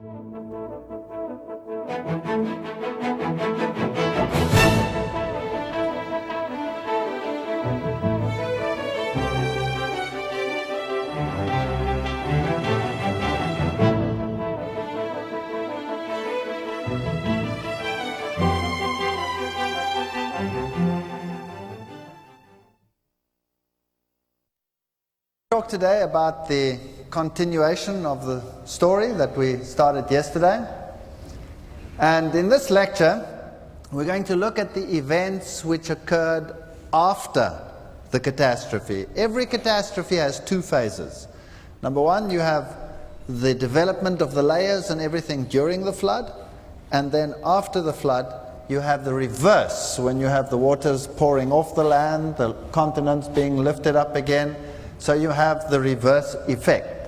Talk today about the continuation of the story that we started yesterday. And in this lecture, we're going to look at the events which occurred after the catastrophe. Every catastrophe has two phases. Number one, you have the development of the layers and everything during the flood. And then after the flood, you have the reverse, when you have the waters pouring off the land, the continents being lifted up again. So you have the reverse effect.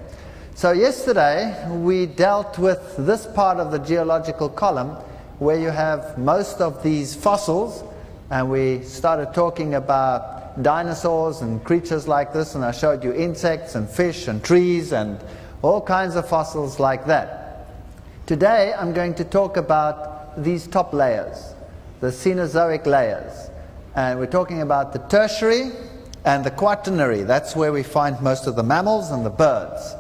So yesterday we dealt with this part of the geological column where you have most of these fossils, and we started talking about dinosaurs and creatures like this, and I showed you insects and fish and trees and all kinds of fossils like that. Today I'm going to talk about these top layers, the Cenozoic layers, and we're talking about the tertiary and the quaternary. That's where we find most of the mammals and the birds.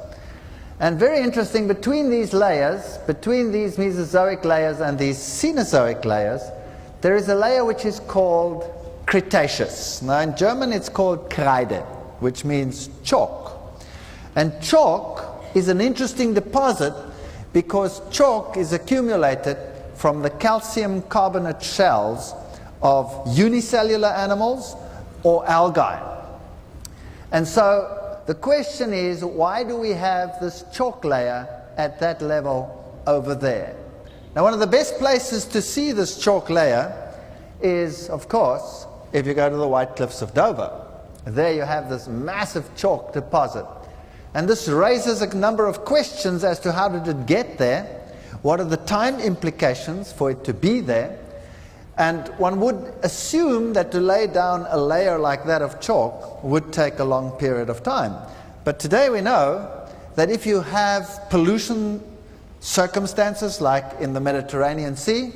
And very interesting, between these layers, between these Mesozoic layers and these Cenozoic layers, there is a layer which is called Cretaceous. Now in German it's called Kreide, which means chalk. And chalk is an interesting deposit because chalk is accumulated from the calcium carbonate shells of unicellular animals or algae. And so the question is, why do we have this chalk layer at that level over there? Now one of the best places to see this chalk layer is, of course, if you go to the White Cliffs of Dover. There you have this massive chalk deposit. And this raises a number of questions as to how did it get there, what are the time implications for it to be there. And one would assume that to lay down a layer like that of chalk would take a long period of time. But today we know that if you have pollution circumstances like in the Mediterranean Sea,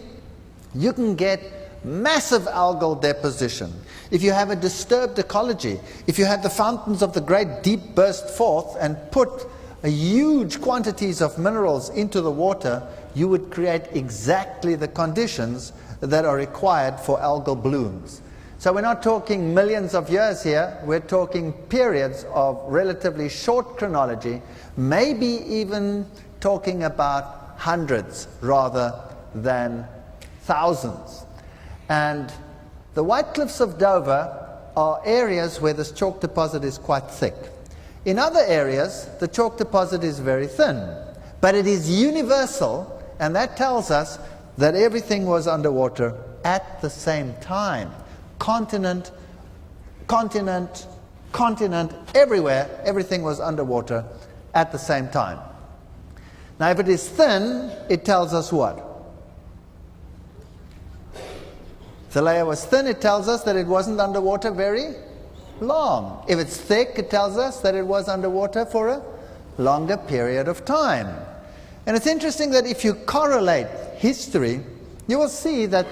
you can get massive algal deposition. If you have a disturbed ecology, if you had the fountains of the Great Deep burst forth and put huge quantities of minerals into the water, you would create exactly the conditions that are required for algal blooms. So we're not talking millions of years here, we're talking periods of relatively short chronology, maybe even talking about hundreds rather than thousands. And the White Cliffs of Dover are areas where this chalk deposit is quite thick. In other areas, the chalk deposit is very thin, but it is universal, and that tells us that everything was underwater at the same time. Continent, continent, continent, everywhere, everything was underwater at the same time. Now if it is thin, it tells us what? If the layer was thin, it tells us that it wasn't underwater very long. If it's thick, it tells us that it was underwater for a longer period of time. And it's interesting that if you correlate history, you will see that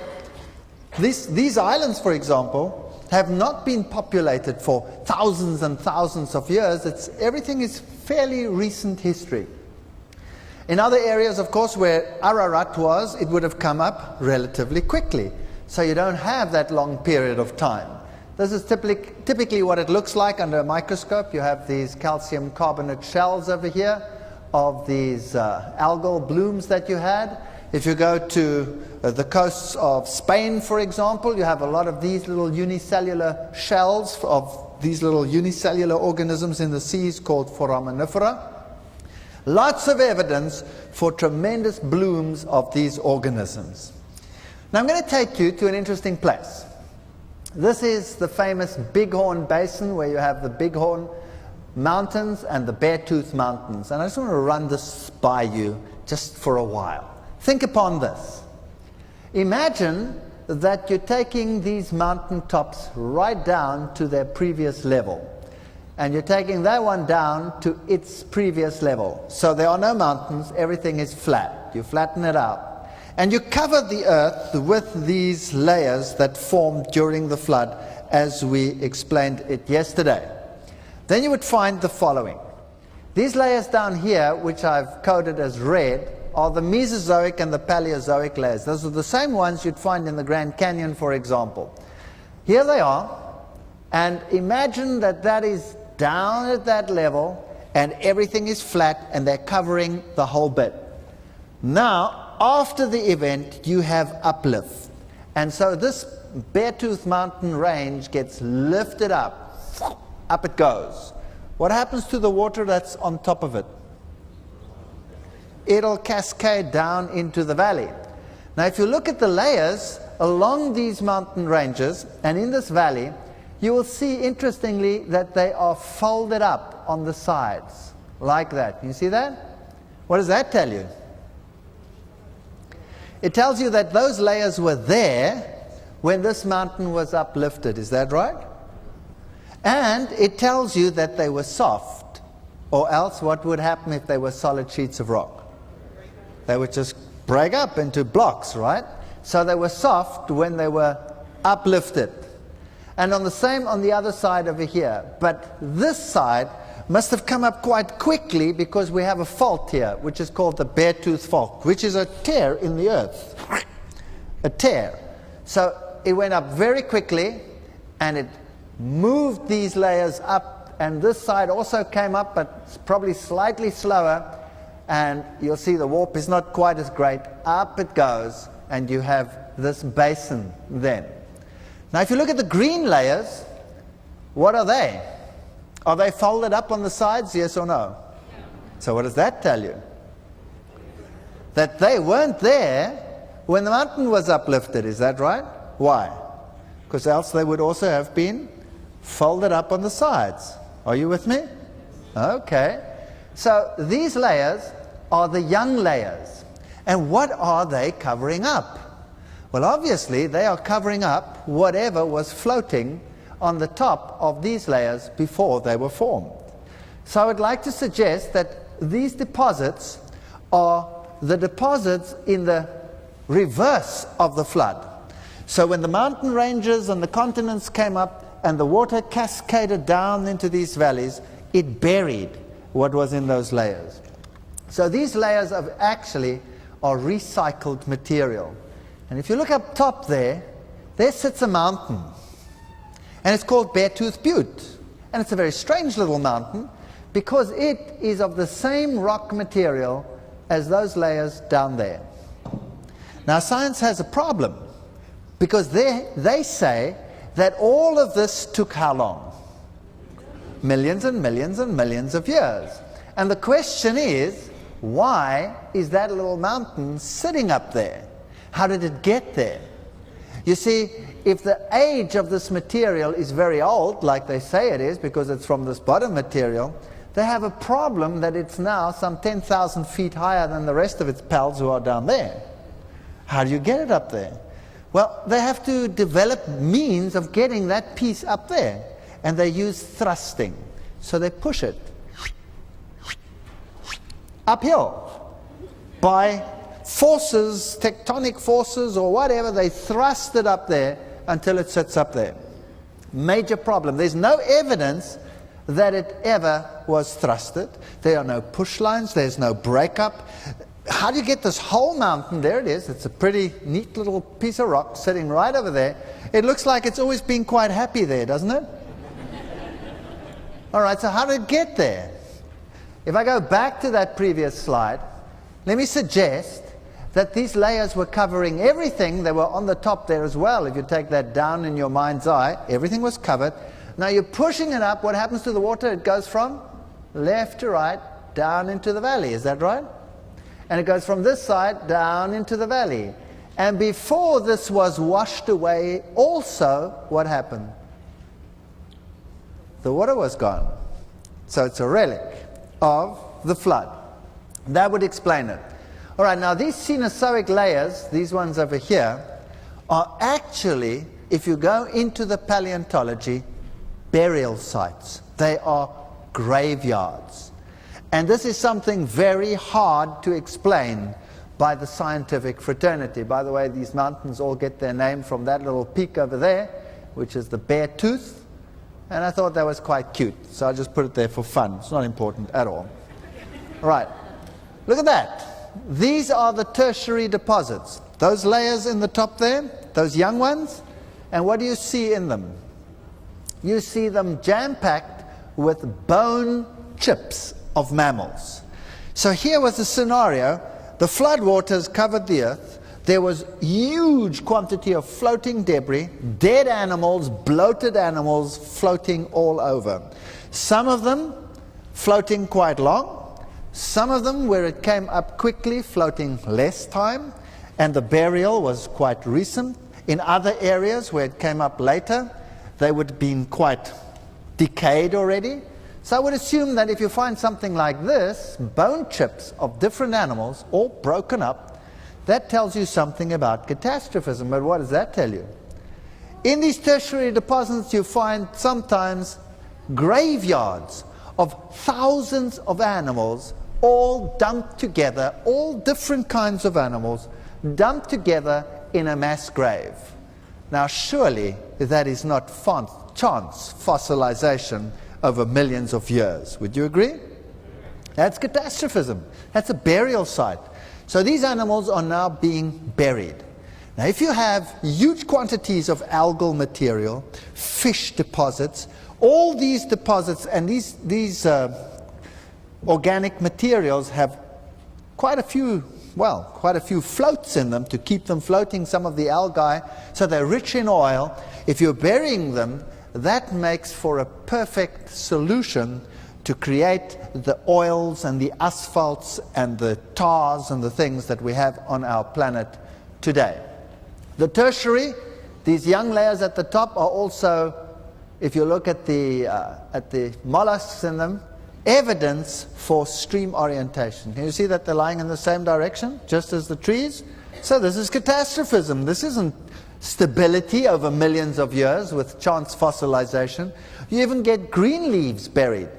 these islands, for example, have not been populated for thousands and thousands of years. Everything is fairly recent history. In other areas, of course, where Ararat was, it would have come up relatively quickly. So you don't have that long period of time. This is typically what it looks like under a microscope. You have these calcium carbonate shells over here of these algal blooms that you had. If you go to the coasts of Spain, for example, you have a lot of these little unicellular shells of these little unicellular organisms in the seas called foraminifera. Lots of evidence for tremendous blooms of these organisms. Now I'm going to take you to an interesting place. This is the famous Bighorn Basin, where you have the Bighorn Mountains and the Beartooth Mountains. And I just want to run this by you just for a while. Think upon this. Imagine that you're taking these mountain tops right down to their previous level. and you're taking that one down to its previous level. So there are no mountains, everything is flat. You flatten it out. And you cover the earth with these layers that formed during the flood, as we explained it yesterday. Then you would find the following. These layers down here, which I've coded as red, are the Mesozoic and the Paleozoic layers. Those are the same ones you'd find in the Grand Canyon, for example. Here they are, and imagine that that is down at that level, and everything is flat, and they're covering the whole bit. Now, after the event, you have uplift. And so this Beartooth Mountain range gets lifted up. Up it goes. What happens to the water that's on top of it? It'll cascade down into the valley. Now, if you look at the layers along these mountain ranges and in this valley, you will see, interestingly, that they are folded up on the sides, like that. You see that? What does that tell you? It tells you that those layers were there when this mountain was uplifted. Is that right? And it tells you that they were soft, or else what would happen if they were solid sheets of rock? They would just break up into blocks, right? So they were soft when they were uplifted. And on the other side over here. But this side must have come up quite quickly because we have a fault here, which is called the Beartooth Fault, which is a tear in the earth. A tear. So it went up very quickly, and it moved these layers up, and this side also came up, but probably slightly slower, and you'll see the warp is not quite as great. Up it goes, and you have this basin then. Now, if you look at the green layers, what are they? Are they folded up on the sides, yes or no? So what does that tell you? That they weren't there when the mountain was uplifted, is that right? Why? Because else they would also have been folded up on the sides. Are you with me? Okay. So these layers are the young layers. And what are they covering up? Well, obviously, they are covering up whatever was floating on the top of these layers before they were formed. So I would like to suggest that these deposits are the deposits in the reverse of the flood. So when the mountain ranges and the continents came up and the water cascaded down into these valleys, it buried what was in those layers. So these layers actually are recycled material. And if you look up top there sits a mountain. And it's called Beartooth Butte. And it's a very strange little mountain because it is of the same rock material as those layers down there. Now, science has a problem because they say that all of this took how long? Millions and millions and millions of years. And the question is, why is that little mountain sitting up there? How did it get there? You see, if the age of this material is very old, like they say it is, because it's from this bottom material, they have a problem that it's now some 10,000 feet higher than the rest of its pals who are down there. How do you get it up there? Well, they have to develop means of getting that piece up there. And they use thrusting. So they push it uphill by forces, tectonic forces or whatever. They thrust it up there until it sits up there. Major problem. There's no evidence that it ever was thrusted. There are no push lines. There's no breakup. How do you get this whole mountain? There it is. It's a pretty neat little piece of rock sitting right over there. It looks like it's always been quite happy there, doesn't it? All right, so how did it get there? If I go back to that previous slide, let me suggest that these layers were covering everything. They were on the top there as well. If you take that down in your mind's eye, everything was covered. Now you're pushing it up. What happens to the water? It goes from left to right down into the valley. Is that right? And it goes from this side down into the valley. And before this was washed away, also, what happened? The water was gone. So it's a relic of the flood. That would explain it. All right, now these Cenozoic layers, these ones over here, are actually, if you go into the paleontology, burial sites They are graveyards. And this is something very hard to explain by the scientific fraternity. By the way, these mountains all get their name from that little peak over there, which is the Bear Tooth. And I thought that was quite cute, so I just put it there for fun. It's not important at all. All right, look at that. These are the tertiary deposits. Those layers in the top there, those young ones, and what do you see in them? You see them jam-packed with bone chips of mammals. So here was the scenario. The floodwaters covered the earth. There was huge quantity of floating debris, dead animals, bloated animals floating all over. Some of them floating quite long. Some of them, where it came up quickly, floating less time, and the burial was quite recent. In other areas where it came up later, they would have been quite decayed already. So I would assume that if you find something like this, bone chips of different animals, all broken up, that tells you something about catastrophism. But what does that tell you? In these tertiary deposits, you find sometimes graveyards of thousands of animals, all dumped together, all different kinds of animals, dumped together in a mass grave. Now surely that is not chance fossilization over millions of years. Would you agree? That's catastrophism. That's a burial site. So these animals are now being buried. Now if you have huge quantities of algal material, fish deposits, all these deposits and these organic materials have quite a few floats in them to keep them floating, some of the algae, so they're rich in oil. If you're burying them, that makes for a perfect solution to create the oils and the asphalts and the tars and the things that we have on our planet today. The tertiary, these young layers at the top are also, if you look at the mollusks in them, evidence for stream orientation. Can you see that they're lying in the same direction, just as the trees? So this is catastrophism. This isn't stability over millions of years with chance fossilization. You even get green leaves buried.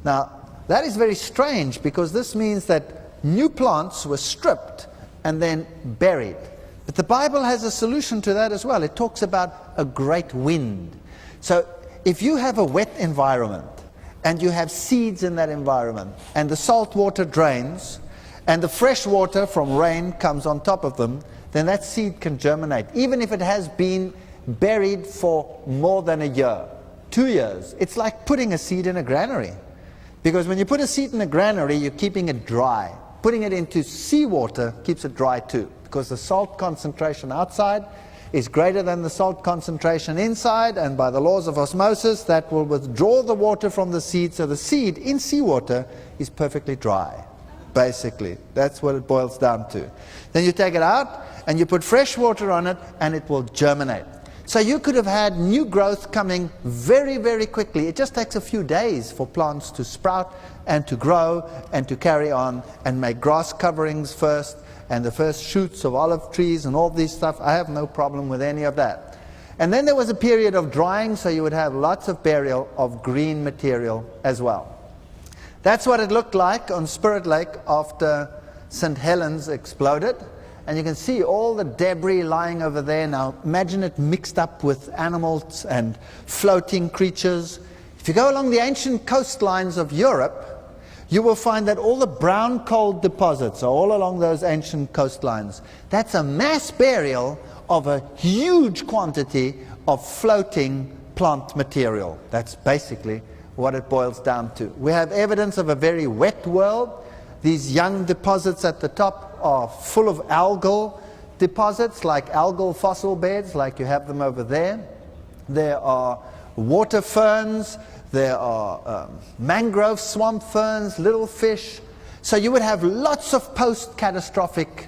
Now, that is very strange, because this means that new plants were stripped and then buried. But the Bible has a solution to that as well. It talks about a great wind. So if you have a wet environment, and you have seeds in that environment, and the salt water drains, and the fresh water from rain comes on top of them, then that seed can germinate, even if it has been buried for more than a year, 2 years. It's like putting a seed in a granary. Because when you put a seed in a granary, you're keeping it dry. Putting it into seawater keeps it dry too, because the salt concentration outside is greater than the salt concentration inside, and by the laws of osmosis, that will withdraw the water from the seed, so the seed in seawater is perfectly dry. Basically, that's what it boils down to. Then you take it out, and you put fresh water on it, and it will germinate. So you could have had new growth coming very, very quickly. It just takes a few days for plants to sprout and to grow and to carry on and make grass coverings first, and the first shoots of olive trees and all these stuff. I have no problem with any of that. And then there was a period of drying, so you would have lots of burial of green material as well. That's what it looked like on Spirit Lake after St. Helens exploded. And you can see all the debris lying over there. Now imagine it mixed up with animals and floating creatures. If you go along the ancient coastlines of Europe, you will find that all the brown coal deposits are all along those ancient coastlines. That's a mass burial of a huge quantity of floating plant material. That's basically what it boils down to. We have evidence of a very wet world. These young deposits at the top are full of algal deposits, like algal fossil beds, like you have them over there. There are water ferns. There are mangrove swamp ferns, little fish. So you would have lots of post-catastrophic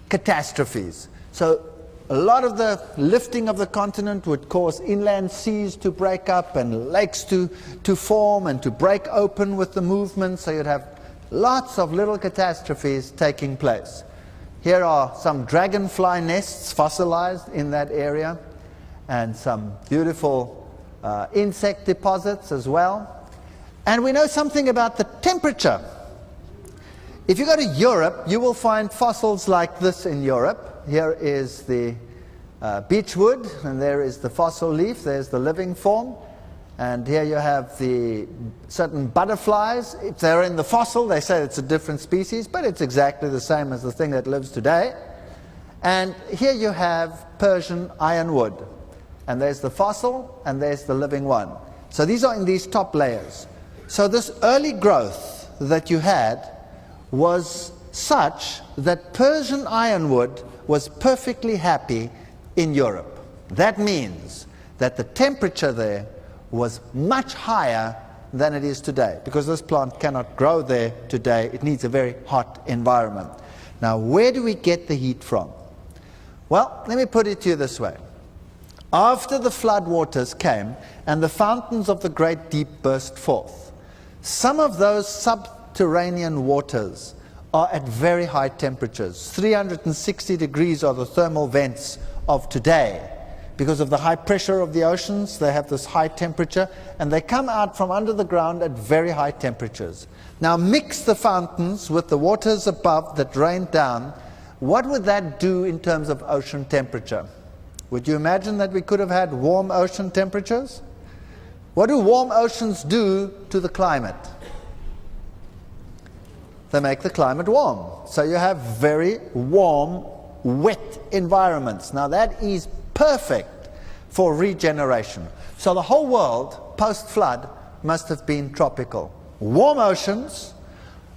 catastrophes. So a lot of the lifting of the continent would cause inland seas to break up and lakes to form and to break open with the movement. So you'd have lots of little catastrophes taking place. Here are some dragonfly nests fossilized in that area, and some beautiful insect deposits as well. And we know something about the temperature. If you go to Europe, you will find fossils like this in Europe. Here is the beechwood, and there is the fossil leaf. There's the living form. And here you have the certain butterflies. If they're in the fossil, they say it's a different species, but it's exactly the same as the thing that lives today. And here you have Persian ironwood. And there's the fossil, and there's the living one. So these are in these top layers. So this early growth that you had was such that Persian ironwood was perfectly happy in Europe. That means that the temperature there was much higher than it is today, because this plant cannot grow there today. It needs a very hot environment. Now, where do we get the heat from? Well, let me put it to you this way. After the flood waters came and the fountains of the great deep burst forth, some of those subterranean waters are at very high temperatures. 360 degrees are the thermal vents of today. Because of the high pressure of the oceans, they have this high temperature, and they come out from under the ground at very high temperatures. Now mix the fountains with the waters above that rain down. What would that do in terms of ocean temperature? Would you imagine that we could have had warm ocean temperatures? What do warm oceans do to the climate? They make the climate warm. So you have very warm, wet environments. Now that is perfect for regeneration. So the whole world, post-flood, must have been tropical. Warm oceans,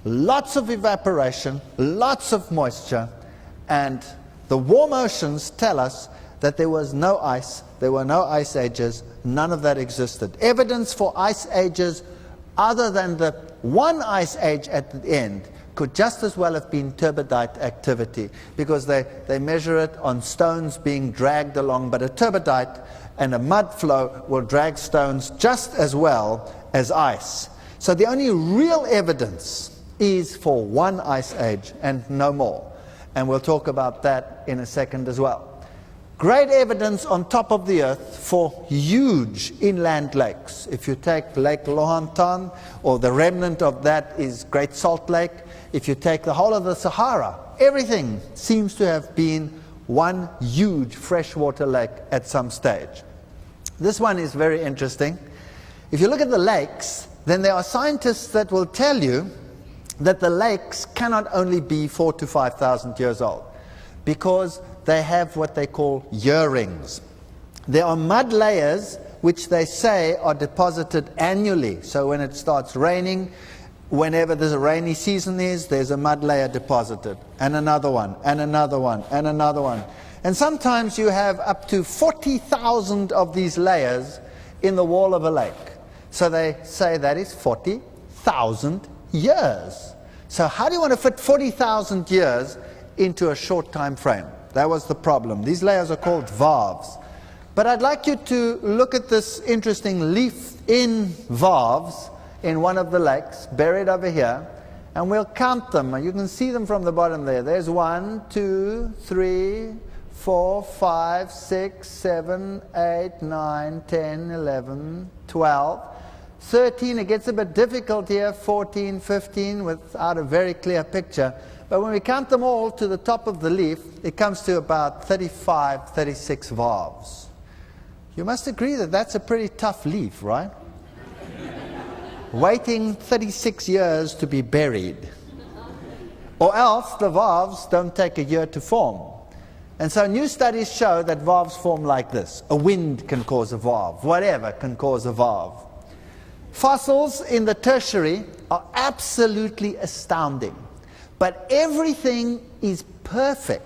lots of evaporation, lots of moisture, and the warm oceans tell us that there was no ice, there were no ice ages, none of that existed. Evidence for ice ages other than the one ice age at the end could just as well have been turbidite activity, because they measure it on stones being dragged along, but a turbidite and a mud flow will drag stones just as well as ice. So the only real evidence is for one ice age and no more. And we'll talk about that in a second as well. Great evidence on top of the earth for huge inland lakes. If you take Lake Lohantan, or the remnant of that is Great Salt Lake, if you take the whole of the Sahara, everything seems to have been one huge freshwater lake at some stage. This one is very interesting. If you look at the lakes, then there are scientists that will tell you that the lakes cannot only be 4,000 to 5,000 years old, because they have what they call year rings. There are mud layers which they say are deposited annually. So when it starts raining, whenever there's a rainy season there's a mud layer deposited, and another one, and another one, and another one. And sometimes you have up to 40,000 of these layers in the wall of a lake. So they say that is 40,000 years. So how do you want to fit 40,000 years into a short time frame? That was the problem. These layers are called varves. But I'd like you to look at this interesting leaf in varves in one of the lakes, buried over here, and we'll count them. You can see them from the bottom there. There's 1, 2, 3, 4, 5, 6, 7, 8, 9, 10, 11, 12, 13. It gets a bit difficult here, 14, 15, without a very clear picture. But when we count them all to the top of the leaf, it comes to about 35, 36 varves. You must agree that that's a pretty tough leaf, right? Waiting 36 years to be buried. Or else the valves don't take a year to form. And so new studies show that valves form like this. A wind can cause a valve. Whatever can cause a valve. Fossils in the tertiary are absolutely astounding. But everything is perfect.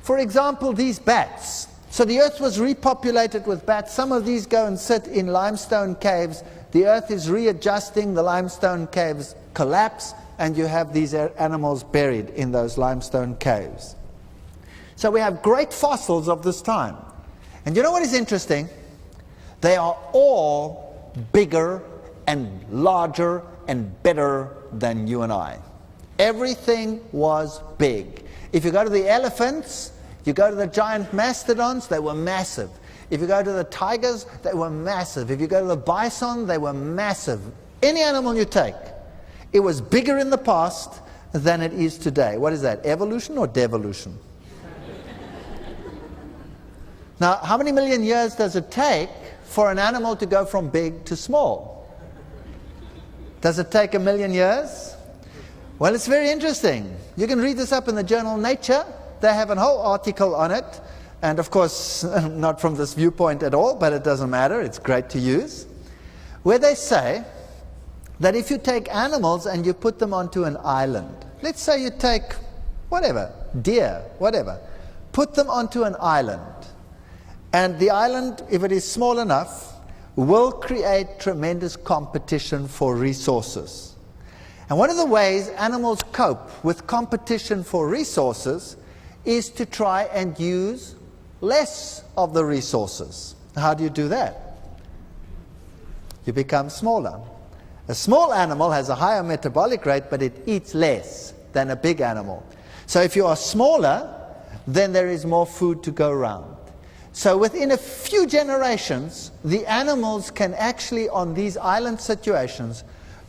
For example, these bats. So the earth was repopulated with bats. Some of these go and sit in limestone caves. The earth is readjusting, the limestone caves collapse, and you have these animals buried in those limestone caves. So we have great fossils of this time. And you know what is interesting? They are all bigger and larger and better than you and I. Everything was big. If you go to the elephants, you go to the giant mastodons, they were massive. If you go to the tigers, they were massive. If you go to the bison, they were massive. Any animal you take, it was bigger in the past than it is today. What is that, evolution or devolution? Now, how many million years does it take for an animal to go from big to small? Does it take 1 million years? Well, it's very interesting. You can read this up in the journal Nature. They have a whole article on it. And of course, not from this viewpoint at all, but it doesn't matter. It's great to use. Where they say that if you take animals and you put them onto an island, let's say you take whatever, deer, whatever, put them onto an island. And the island, if it is small enough, will create tremendous competition for resources. And one of the ways animals cope with competition for resources is to try and use less of the resources. How do you do that? You become smaller. A small animal has a higher metabolic rate, but it eats less than a big animal. So if you are smaller, then there is more food to go around. So within a few generations, the animals can actually, on these island situations,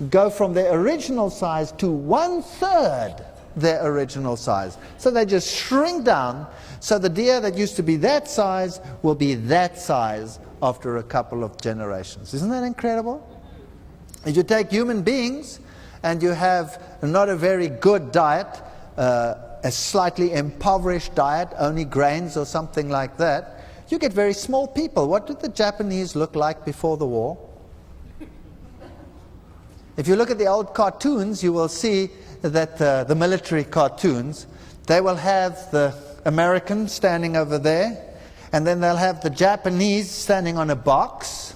go from their original size to 1/3 their original size. So they just shrink down. So the deer that used to be that size will be that size after a couple of generations. Isn't that incredible? If you take human beings and you have not a very good diet, a slightly impoverished diet, only grains or something like that, you get very small people. What did the Japanese look like before the war? If you look at the old cartoons, you will see that the military cartoons, they will have the American standing over there, and then they'll have the Japanese standing on a box,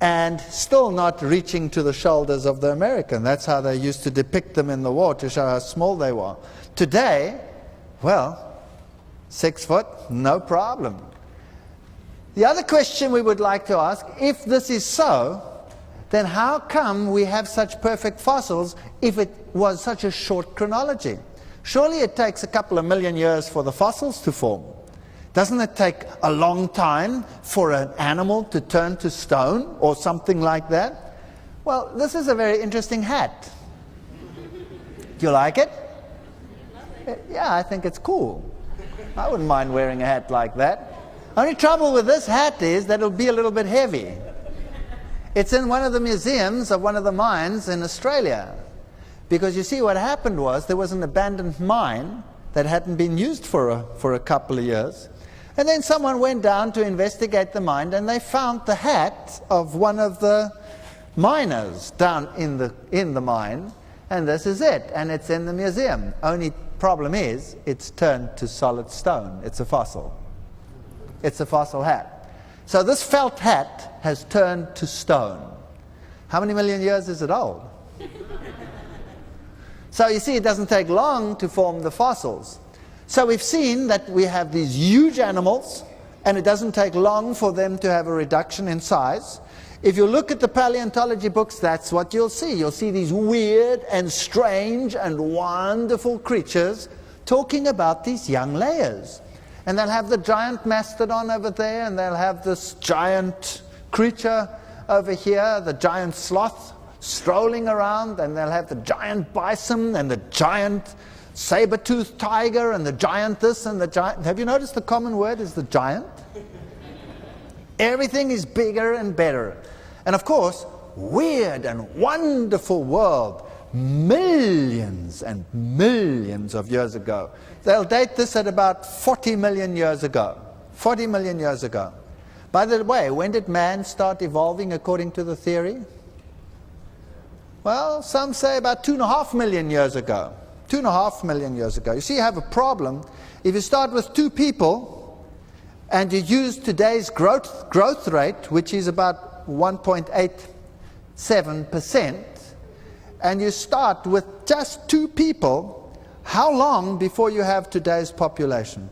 and still not reaching to the shoulders of the American. That's how they used to depict them in the war, to show how small they were. Today, well, 6 foot, no problem. The other question we would like to ask, if this is so, then how come we have such perfect fossils if it was such a short chronology? Surely it takes a couple of million years for the fossils to form. Doesn't it take a long time for an animal to turn to stone or something like that? Well, this is a very interesting hat. Do you like it? Yeah, I think it's cool. I wouldn't mind wearing a hat like that. Only trouble with this hat is that it'll be a little bit heavy. It's in one of the museums of one of the mines in Australia. Because you see, what happened was there was an abandoned mine that hadn't been used for a couple of years. And then someone went down to investigate the mine, and they found the hat of one of the miners down in the mine. And this is it. And it's in the museum. Only problem is, it's turned to solid stone. It's a fossil. It's a fossil hat. So this felt hat has turned to stone. How many million years is it old? So you see, it doesn't take long to form the fossils. So we've seen that we have these huge animals, and it doesn't take long for them to have a reduction in size. If you look at the paleontology books, that's what you'll see. You'll see these weird and strange and wonderful creatures talking about these young layers. And they'll have the giant mastodon over there, and they'll have this giant creature over here, the giant sloth strolling around, and they'll have the giant bison and the giant saber-toothed tiger and the giant this and the giant. Have you noticed the common word is the giant? Everything is bigger and better. And of course, weird and wonderful world, millions and millions of years ago. They'll date this at about 40 million years ago. 40 million years ago. By the way, when did man start evolving according to the theory? Well, some say about 2.5 million years ago. 2.5 million years ago. You see, you have a problem. If you start with 2 people and you use today's growth rate, which is about 1.87%, and you start with just 2 people, how long before you have today's population?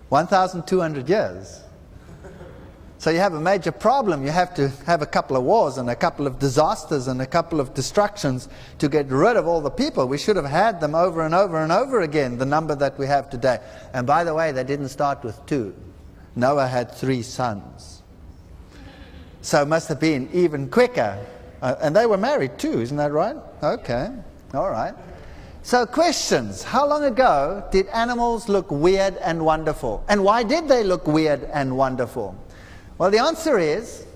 1,200 years. So you have a major problem. You have to have a couple of wars and a couple of disasters and a couple of destructions to get rid of all the people. We should have had them over and over and over again, the number that we have today. And by the way, they didn't start with 2. Noah had 3 sons. So it must have been even quicker. And they were married too, isn't that right? Okay, all right. So questions. How long ago did animals look weird and wonderful? And why did they look weird and wonderful? Well, the answer is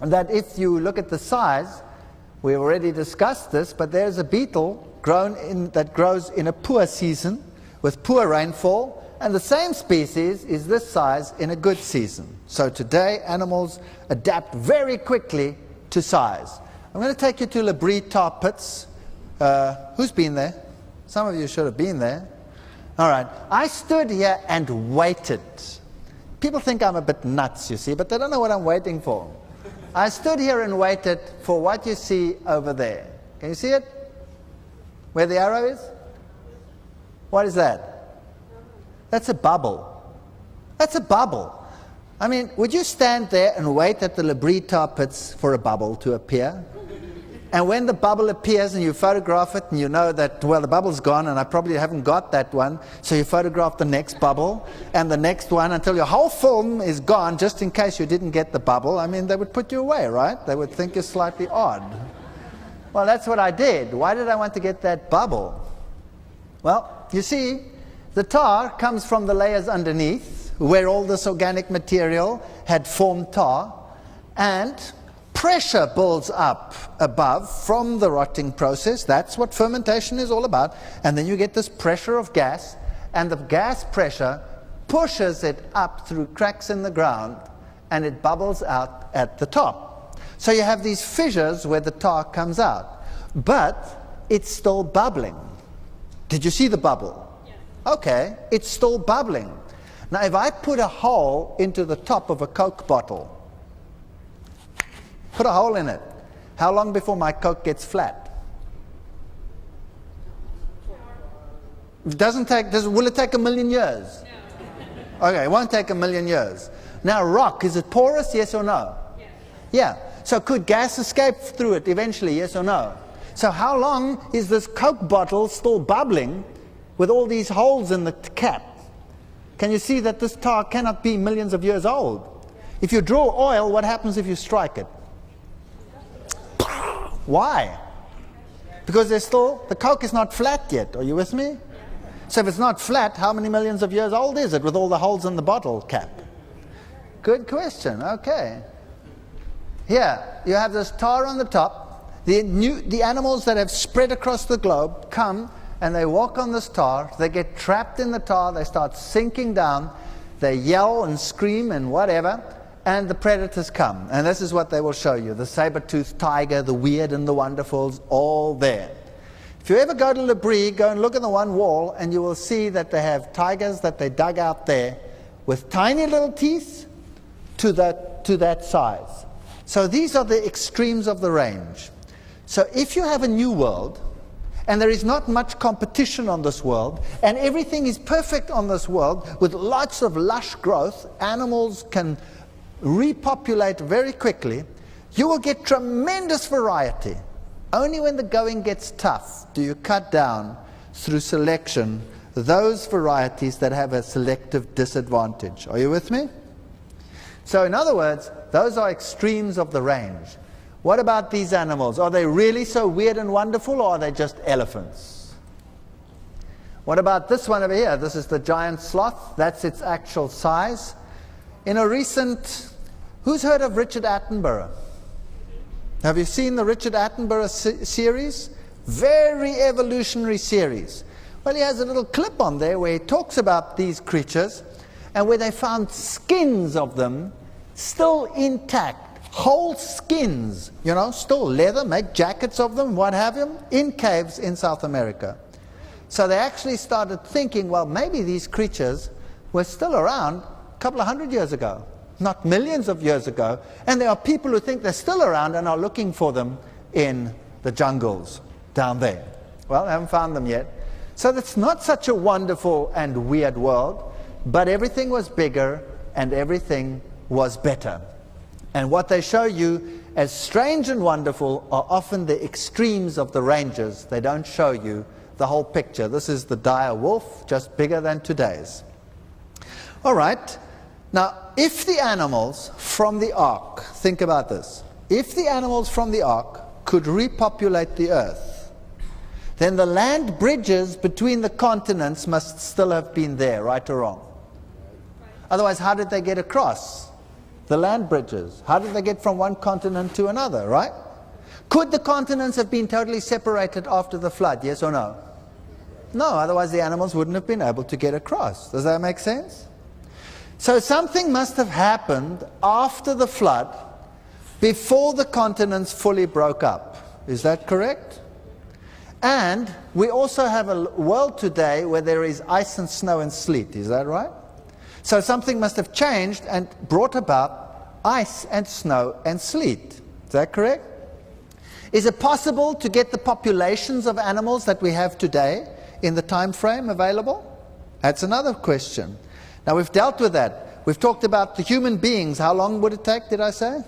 that if you look at the size, we've already discussed this, but there's a beetle that grows in a poor season with poor rainfall, and the same species is this size in a good season. So today, animals adapt very quickly to size. I'm going to take you to Labrie tar pits. Who's been there? Some of you should have been there. All right. I stood here and waited. People think I'm a bit nuts, you see, but they don't know what I'm waiting for. I stood here and waited for what you see over there. Can you see it? Where the arrow is? What is that? That's a bubble. That's a bubble. I mean, would you stand there and wait at the Labrie tar pits for a bubble to appear? And when the bubble appears and you photograph it and you know that, well, the bubble's gone and I probably haven't got that one, so you photograph the next bubble and the next one until your whole film is gone just in case you didn't get the bubble. I mean, they would put you away, right? They would think you're slightly odd. Well, that's what I did. Why did I want to get that bubble? Well, you see, the tar comes from the layers underneath where all this organic material had formed tar, and pressure builds up above from the rotting process. That's what fermentation is all about. And then you get this pressure of gas, and the gas pressure pushes it up through cracks in the ground, and it bubbles out at the top. So you have these fissures where the tar comes out, but it's still bubbling. Did you see the bubble? Yes. Okay, it's still bubbling. Now, if I put a hole into the top of a Coke bottle, put a hole in it, how long before my Coke gets flat? Will it take 1,000,000 years? No. Okay, it won't take 1,000,000 years. Now, rock, is it porous, yes or no? Yes. Yeah. So could gas escape through it eventually, yes or no? So how long is this Coke bottle still bubbling with all these holes in the cap? Can you see that this tar cannot be millions of years old? If you draw oil, what happens if you strike it? Why? Because the Coke is not flat yet. Are you with me? So if it's not flat, how many millions of years old is it with all the holes in the bottle cap? Good question. Okay. Here, you have this tar on the top. The animals that have spread across the globe come and they walk on this tar. They get trapped in the tar. They start sinking down. They yell and scream and whatever. And the predators come. And this is what they will show you. The saber-toothed tiger, the weird and the wonderfuls, all there. If you ever go to Labrie, go and look at the one wall, and you will see that they have tigers that they dug out there with tiny little teeth to that size. So these are the extremes of the range. So if you have a new world, and there is not much competition on this world, and everything is perfect on this world, with lots of lush growth, animals can repopulate very quickly, you will get tremendous variety. Only when the going gets tough do you cut down, through selection, those varieties that have a selective disadvantage. Are you with me? So in other words, those are extremes of the range. What about these animals? Are they really so weird and wonderful, or are they just elephants? What about this one over here? This is the giant sloth. That's its actual size. In a recent... Who's heard of Richard Attenborough? Have you seen the Richard Attenborough series? Very evolutionary series. Well, he has a little clip on there where he talks about these creatures and where they found skins of them still intact. Whole skins, still leather, make jackets of them, what have you, in caves in South America. So they actually started thinking, well, maybe these creatures were still around a couple of hundred years ago. Not millions of years ago, and there are people who think they're still around and are looking for them in the jungles down there. Well, I haven't found them yet. So that's not such a wonderful and weird world, but everything was bigger and everything was better. And what they show you as strange and wonderful are often the extremes of the ranges. They don't show you the whole picture. This is the dire wolf, just bigger than today's. All right. Now, if the animals from the ark, think about this, if the animals from the ark could repopulate the earth, then the land bridges between the continents must still have been there, right or wrong? Otherwise, how did they get across? The land bridges. How did they get from one continent to another, right? Could the continents have been totally separated after the flood, yes or no? No, otherwise the animals wouldn't have been able to get across. Does that make sense? So something must have happened after the flood before the continents fully broke up. Is that correct? And we also have a world today where there is ice and snow and sleet. Is that right? So something must have changed and brought about ice and snow and sleet. Is that correct? Is it possible to get the populations of animals that we have today in the time frame available? That's another question. Now we've dealt with that. We've talked about the human beings. How long would it take, did I say?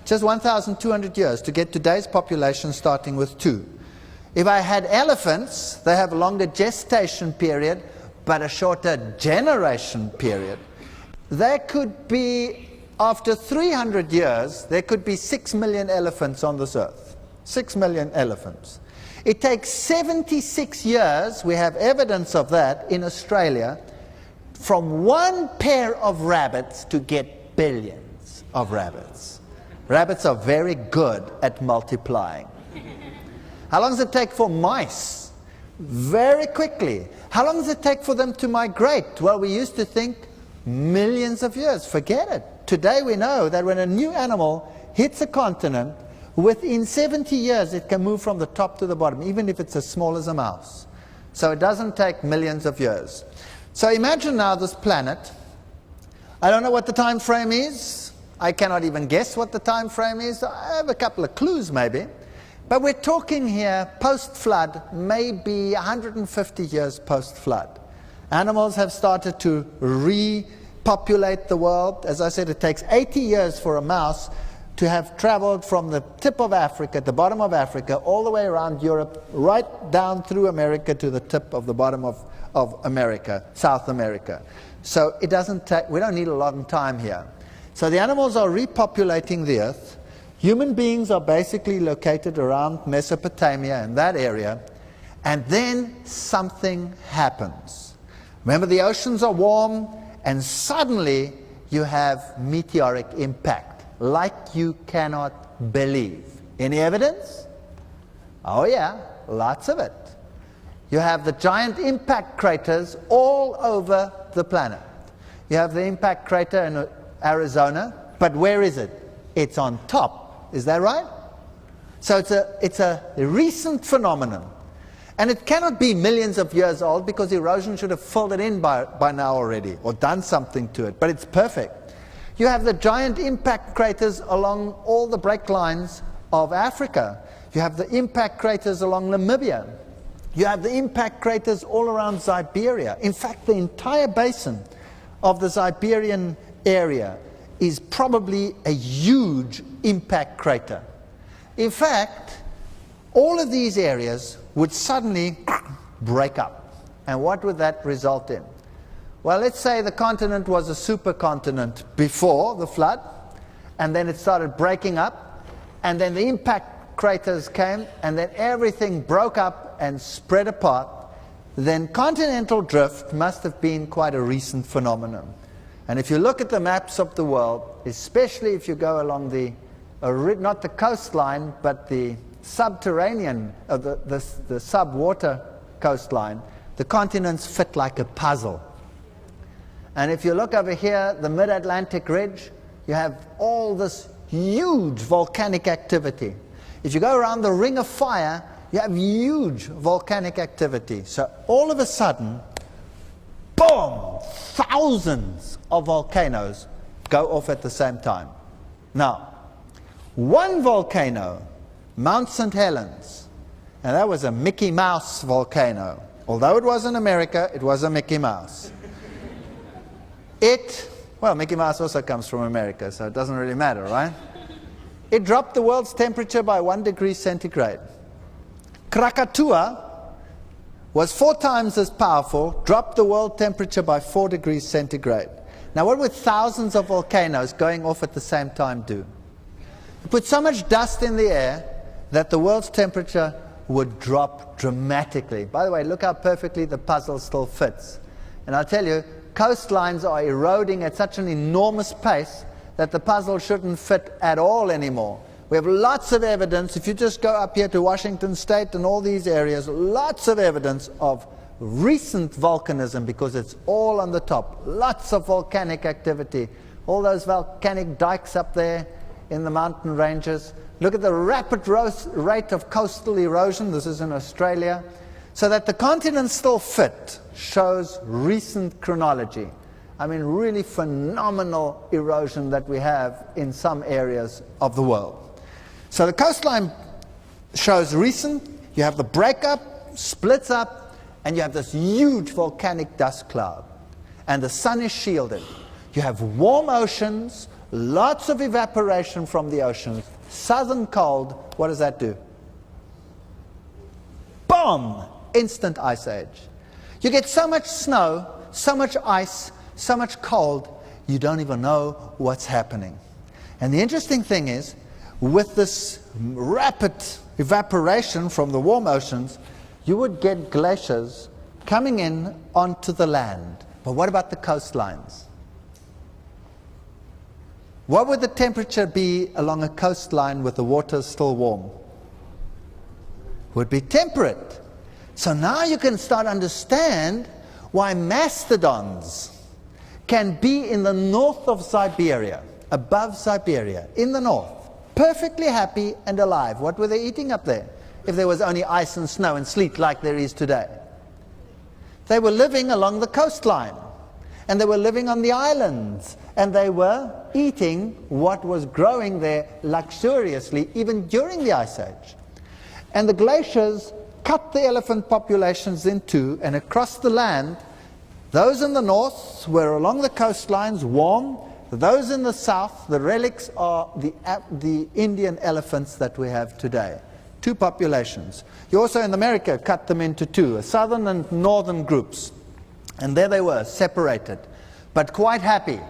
Just 1,200 years to get today's population starting with 2. If I had elephants, they have a longer gestation period, but a shorter generation period. There could be, after 300 years, there could be 6 million elephants on this earth. 6 million elephants. It takes 76 years, we have evidence of that in Australia, from one pair of rabbits to get billions of rabbits. Rabbits are very good at multiplying. How long does it take for mice? Very quickly. How long does it take for them to migrate? Well, we used to think millions of years. Forget it. Today we know that when a new animal hits a continent, within 70 years it can move from the top to the bottom, even if it's as small as a mouse. So it doesn't take millions of years. So imagine now this planet. I don't know what the time frame is. I cannot even guess what the time frame is. I have a couple of clues maybe. But we're talking here post-flood, maybe 150 years post-flood. Animals have started to repopulate the world. As I said, it takes 80 years for a mouse to have traveled from the tip of Africa, the bottom of Africa, all the way around Europe, right down through America to the tip of the bottom of America, South America. So it doesn't take, we don't need a long time here. So the animals are repopulating the earth. Human beings are basically located around Mesopotamia and that area. And then something happens. Remember, the oceans are warm, and suddenly you have meteoric impact, like you cannot believe. Any evidence? Oh yeah, lots of it. You have the giant impact craters all over the planet. You have the impact crater in Arizona, but where is it? It's on top. Is that right? So it's a recent phenomenon. And it cannot be millions of years old, because erosion should have filled it in by now already, or done something to it. But it's perfect. You have the giant impact craters along all the break lines of Africa. You have the impact craters along Namibia. You have the impact craters all around Siberia. In fact, the entire basin of the Siberian area is probably a huge impact crater. In fact, all of these areas would suddenly break up. And what would that result in? Well, let's say the continent was a supercontinent before the flood, and then it started breaking up, and then the impact craters came, and then everything broke up and spread apart. Then continental drift must have been quite a recent phenomenon. And if you look at the maps of the world, especially if you go along the, not the coastline, but the subterranean, the sub-water coastline, the continents fit like a puzzle. And if you look over here, the mid-Atlantic ridge, you have all this huge volcanic activity. If you go around the Ring of Fire, you have huge volcanic activity. So all of a sudden, boom, thousands of volcanoes go off at the same time. Now, one volcano, Mount St. Helens, and that was a Mickey Mouse volcano. Although it was in America, it was a Mickey Mouse. Well, Mickey Mouse also comes from America, so it doesn't really matter, right? It dropped the world's temperature by 1 degree centigrade. Krakatoa was 4 times as powerful, dropped the world temperature by 4 degrees centigrade. Now what would thousands of volcanoes going off at the same time do? It put so much dust in the air that the world's temperature would drop dramatically. By the way, look how perfectly the puzzle still fits. And I'll tell you, coastlines are eroding at such an enormous pace that the puzzle shouldn't fit at all anymore. We have lots of evidence, if you just go up here to Washington State and all these areas, lots of evidence of recent volcanism because it's all on the top. Lots of volcanic activity. All those volcanic dikes up there in the mountain ranges. Look at the rapid rate of coastal erosion. This is in Australia. So that the continents still fit shows recent chronology. I mean, really phenomenal erosion that we have in some areas of the world. So the coastline shows recent. You have the breakup, splits up, and you have this huge volcanic dust cloud. And the sun is shielded. You have warm oceans, lots of evaporation from the oceans, southern cold. What does that do? Boom! Instant ice age. You get so much snow, so much ice, so much cold, you don't even know what's happening. And the interesting thing is, with this rapid evaporation from the warm oceans, you would get glaciers coming in onto the land. But what about the coastlines? What would the temperature be along a coastline with the water still warm? Would be temperate. So now you can start understand why mastodons can be in the north of Siberia, above Siberia, in the north, perfectly happy and alive. What were they eating up there if there was only ice and snow and sleet like there is today? They were living along the coastline, and they were living on the islands, and they were eating what was growing there luxuriously even during the Ice Age. And the glaciers cut the elephant populations in two, and across the land, those in the north were along the coastlines warm. Those in the south, the relics are the Indian elephants that we have today. Two populations. You also in America cut them into two, southern and northern groups. And there they were, separated, but quite happy.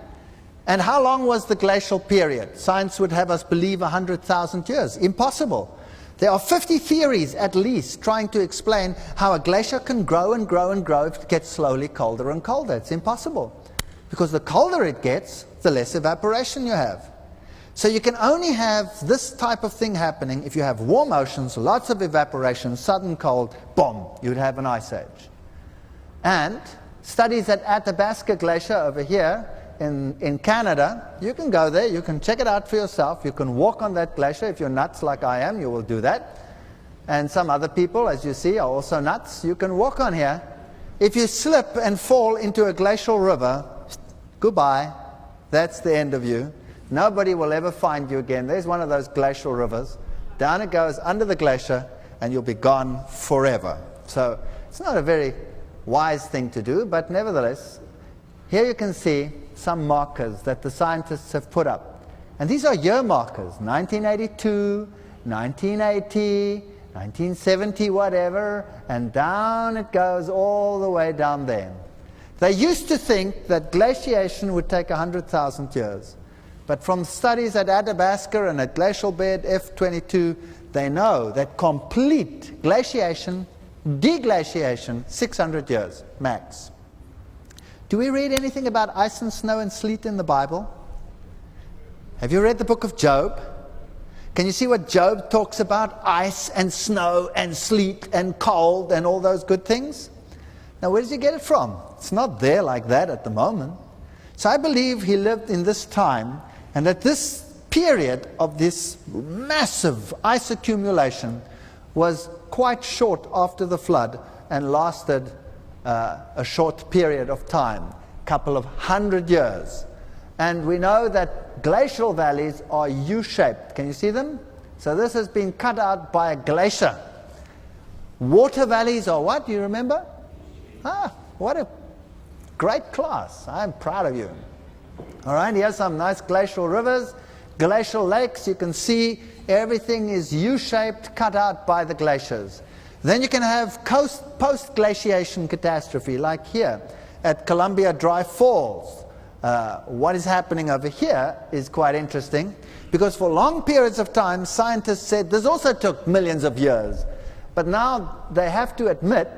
And how long was the glacial period? Science would have us believe 100,000 years. Impossible. There are 50 theories at least trying to explain how a glacier can grow and grow and grow if it gets slowly colder and colder. It's impossible. Because the colder it gets, the less evaporation you have. So you can only have this type of thing happening if you have warm oceans, lots of evaporation, sudden cold, boom, you'd have an ice age. And studies at Athabasca Glacier over here in Canada, you can go there, you can check it out for yourself, you can walk on that glacier. If you're nuts like I am, you will do that. And some other people, as you see, are also nuts. You can walk on here. If you slip and fall into a glacial river, goodbye, that's the end of you. Nobody will ever find you again. There's one of those glacial rivers. Down it goes under the glacier, and you'll be gone forever. So it's not a very wise thing to do, but nevertheless, here you can see some markers that the scientists have put up. And these are year markers, 1982, 1980, 1970, whatever, and down it goes all the way down there. They used to think that glaciation would take 100,000 years. But from studies at Athabasca and at glacial bed F22, they know that complete glaciation, deglaciation, 600 years max. Do we read anything about ice and snow and sleet in the Bible? Have you read the book of Job? Can you see what Job talks about? Ice and snow and sleet and cold and all those good things? Now, where does he get it from? It's not there like that at the moment. So I believe he lived in this time, and that this period of this massive ice accumulation was quite short after the flood and lasted a short period of time, a couple of 100 years. And we know that glacial valleys are U-shaped. Can you see them? So this has been cut out by a glacier. Water valleys are what? Do you remember? Ah, what a great class. I'm proud of you. All right, here's some nice glacial rivers, glacial lakes. You can see everything is U-shaped, cut out by the glaciers. Then you can have post-glaciation catastrophe, like here at Columbia Dry Falls. what is happening over here is quite interesting, because for long periods of time scientists said this also took millions of years, but now they have to admit,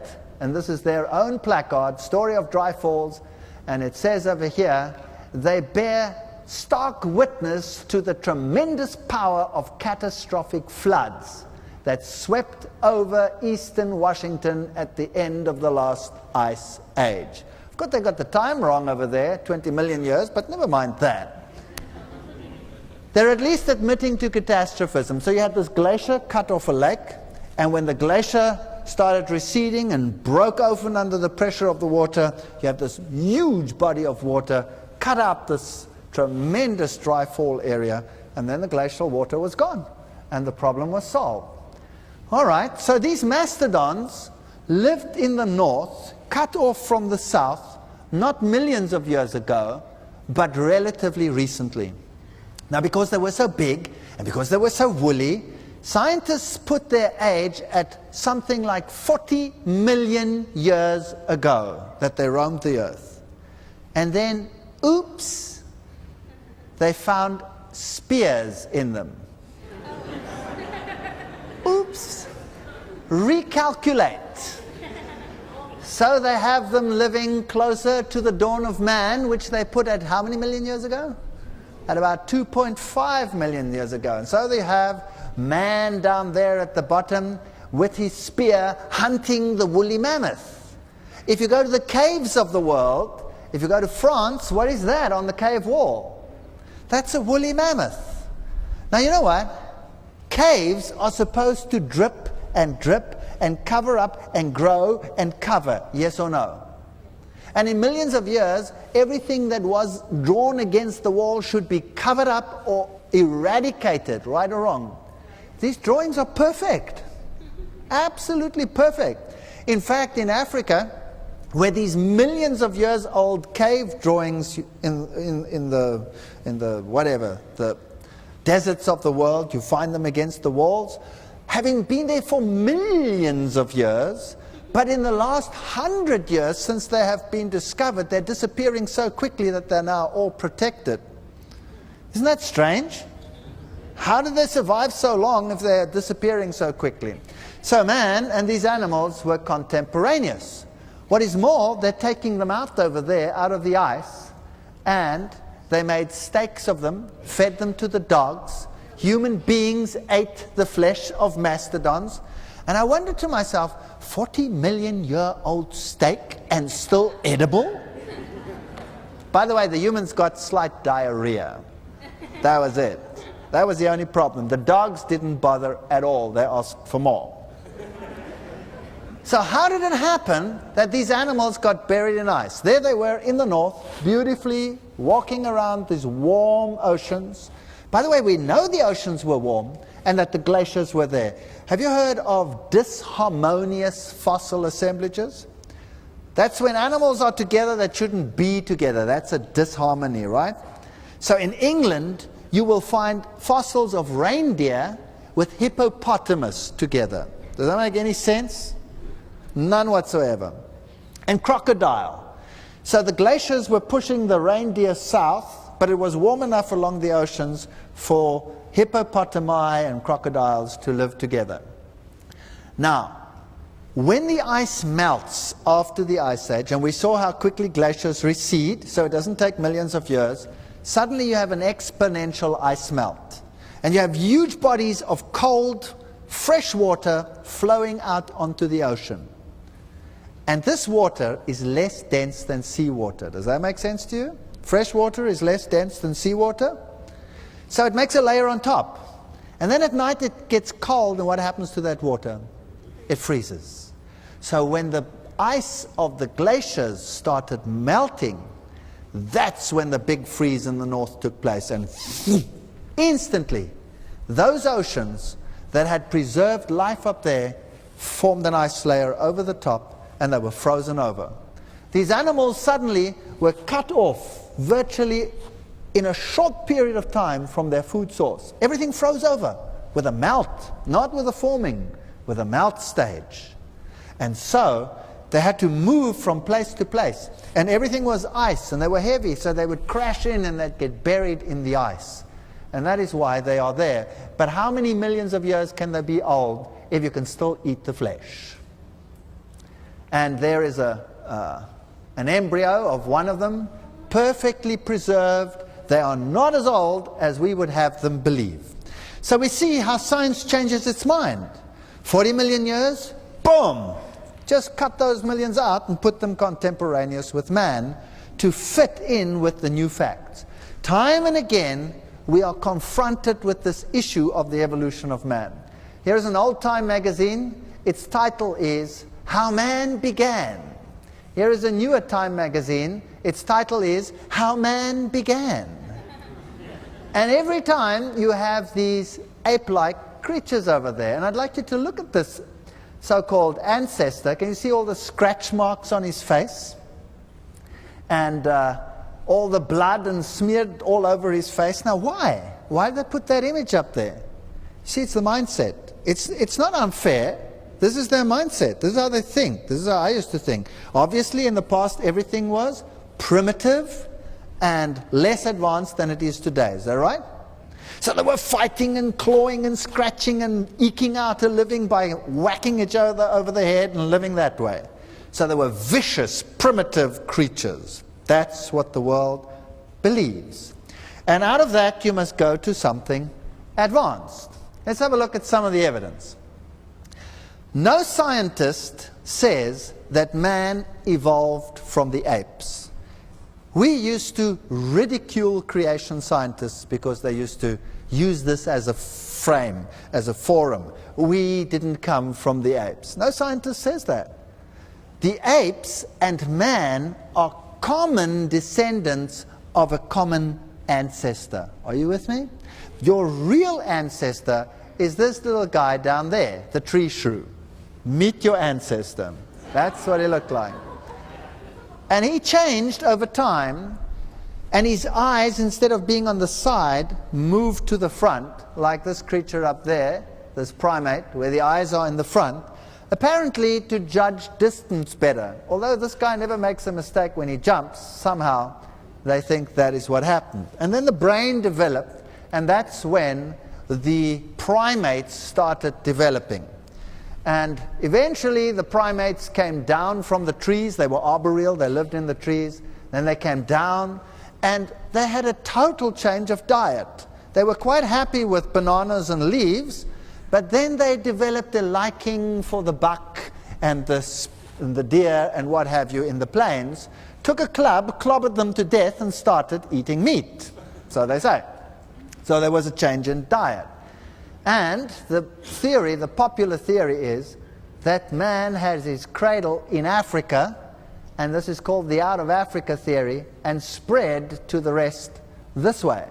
and this is their own placard, Story of Dry Falls, and it says over here, they bear stark witness to the tremendous power of catastrophic floods that swept over eastern Washington at the end of the last ice age. Of course, they got the time wrong over there, 20 million years, but never mind that. They're at least admitting to catastrophism. So you had this glacier cut off a lake, and when the glacier started receding and broke open under the pressure of the water, you have this huge body of water cut out this tremendous dry fall area, and then the glacial water was gone, and the problem was solved. All right, so these mastodons lived in the north, cut off from the south, not millions of years ago, but relatively recently. Now, because they were so big, and because they were so woolly, scientists put their age at something like 40 million years ago that they roamed the earth. And then, oops, they found spears in them. Oops. Recalculate. So they have them living closer to the dawn of man, which they put at how many million years ago? At about 2.5 million years ago. And so they have man down there at the bottom with his spear hunting the woolly mammoth. If you go to the caves of the world, if you go to France, what is that on the cave wall? That's a woolly mammoth. Now you know what? Caves are supposed to drip and cover up and grow and cover, yes or no? And in millions of years, everything that was drawn against the wall should be covered up or eradicated, right or wrong. These drawings are perfect, absolutely perfect. In fact, in Africa, where these millions of years old cave drawings in the whatever, the deserts of the world, you find them against the walls, having been there for millions of years, but in the last 100 years since they have been discovered, they're disappearing so quickly that they're now all protected. Isn't that strange? How did they survive so long if they're disappearing so quickly? So man and these animals were contemporaneous. What is more, they're taking them out over there, out of the ice, and they made steaks of them, fed them to the dogs. Human beings ate the flesh of mastodons. And I wondered to myself, 40 million year old steak and still edible? By the way, the humans got slight diarrhea. That was it. That was the only problem. The dogs didn't bother at all. They asked for more. So how did it happen that these animals got buried in ice? There they were in the north, beautifully walking around these warm oceans. By the way, we know the oceans were warm and that the glaciers were there. Have you heard of disharmonious fossil assemblages? That's when animals are together that shouldn't be together. That's a disharmony, right? So in England, you will find fossils of reindeer with hippopotamus together. Does that make any sense? None whatsoever. And crocodile. So the glaciers were pushing the reindeer south, but it was warm enough along the oceans for hippopotami and crocodiles to live together. Now, when the ice melts after the ice age, and we saw how quickly glaciers recede, so it doesn't take millions of years, suddenly you have an exponential ice melt. And you have huge bodies of cold, fresh water flowing out onto the ocean. And this water is less dense than seawater. Does that make sense to you? Fresh water is less dense than seawater. So it makes a layer on top. And then at night it gets cold, and what happens to that water? It freezes. So when the ice of the glaciers started melting, that's when the big freeze in the north took place. And instantly, those oceans that had preserved life up there formed an ice layer over the top, and they were frozen over. These animals suddenly were cut off virtually in a short period of time from their food source. Everything froze over with a melt, not with a forming, with a melt stage. And so They had to move from place to place. And everything was ice, and they were heavy, so they would crash in and they'd get buried in the ice. And that is why they are there. But how many millions of years can they be old if you can still eat the flesh? And there is an embryo of one of them, perfectly preserved. They are not as old as we would have them believe. So we see how science changes its mind. 40 million years, boom! Just cut those millions out and put them contemporaneous with man to fit in with the new facts. Time and again, we are confronted with this issue of the evolution of man. Here's an old-time magazine. Its title is How Man Began. Here is a newer time magazine. Its title is How Man Began. And every time you have these ape-like creatures over there. And I'd like you to look at this so-called ancestor. Can you see all the scratch marks on his face? And all the blood and smeared all over his face. Now why? Why did they put that image up there? See, it's the mindset. It's not unfair. This is their mindset. This is how they think. This is how I used to think. Obviously, in the past, everything was primitive and less advanced than it is today. Is that right? So they were fighting and clawing and scratching and eking out a living by whacking each other over the head and living that way. So they were vicious, primitive creatures. That's what the world believes. And out of that, you must go to something advanced. Let's have a look at some of the evidence. No scientist says that man evolved from the apes. We used to ridicule creation scientists because they used to use this as a frame, as a forum. We didn't come from the apes. No scientist says that. The apes and man are common descendants of a common ancestor. Are you with me? Your real ancestor is this little guy down there, the tree shrew. Meet your ancestor. That's what he looked like. And he changed over time, and his eyes, instead of being on the side, moved to the front, like this creature up there, this primate, where the eyes are in the front, apparently to judge distance better. Although this guy never makes a mistake when he jumps, somehow they think that is what happened. And then the brain developed, and that's when the primates started developing. And eventually the primates came down from the trees. They were arboreal, they lived in the trees. Then they came down, and they had a total change of diet. They were quite happy with bananas and leaves, but then they developed a liking for the buck and the deer and what have you in the plains, took a club, clobbered them to death, and started eating meat. So they say. So there was a change in diet. And the theory, the popular theory is that man has his cradle in Africa, and this is called the out of Africa theory, and spread to the rest this way.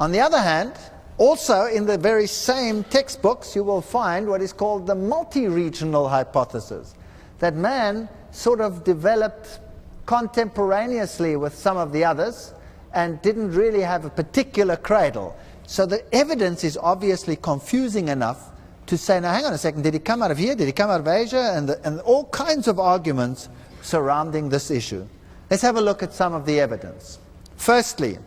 On the other hand, also in the very same textbooks, you will find what is called the multi-regional hypothesis, that man sort of developed contemporaneously with some of the others and didn't really have a particular cradle. So the evidence is obviously confusing enough to say, now hang on a second, did he come out of here? Did he come out of Asia? And all kinds of arguments surrounding this issue. Let's have a look at some of the evidence. Firstly,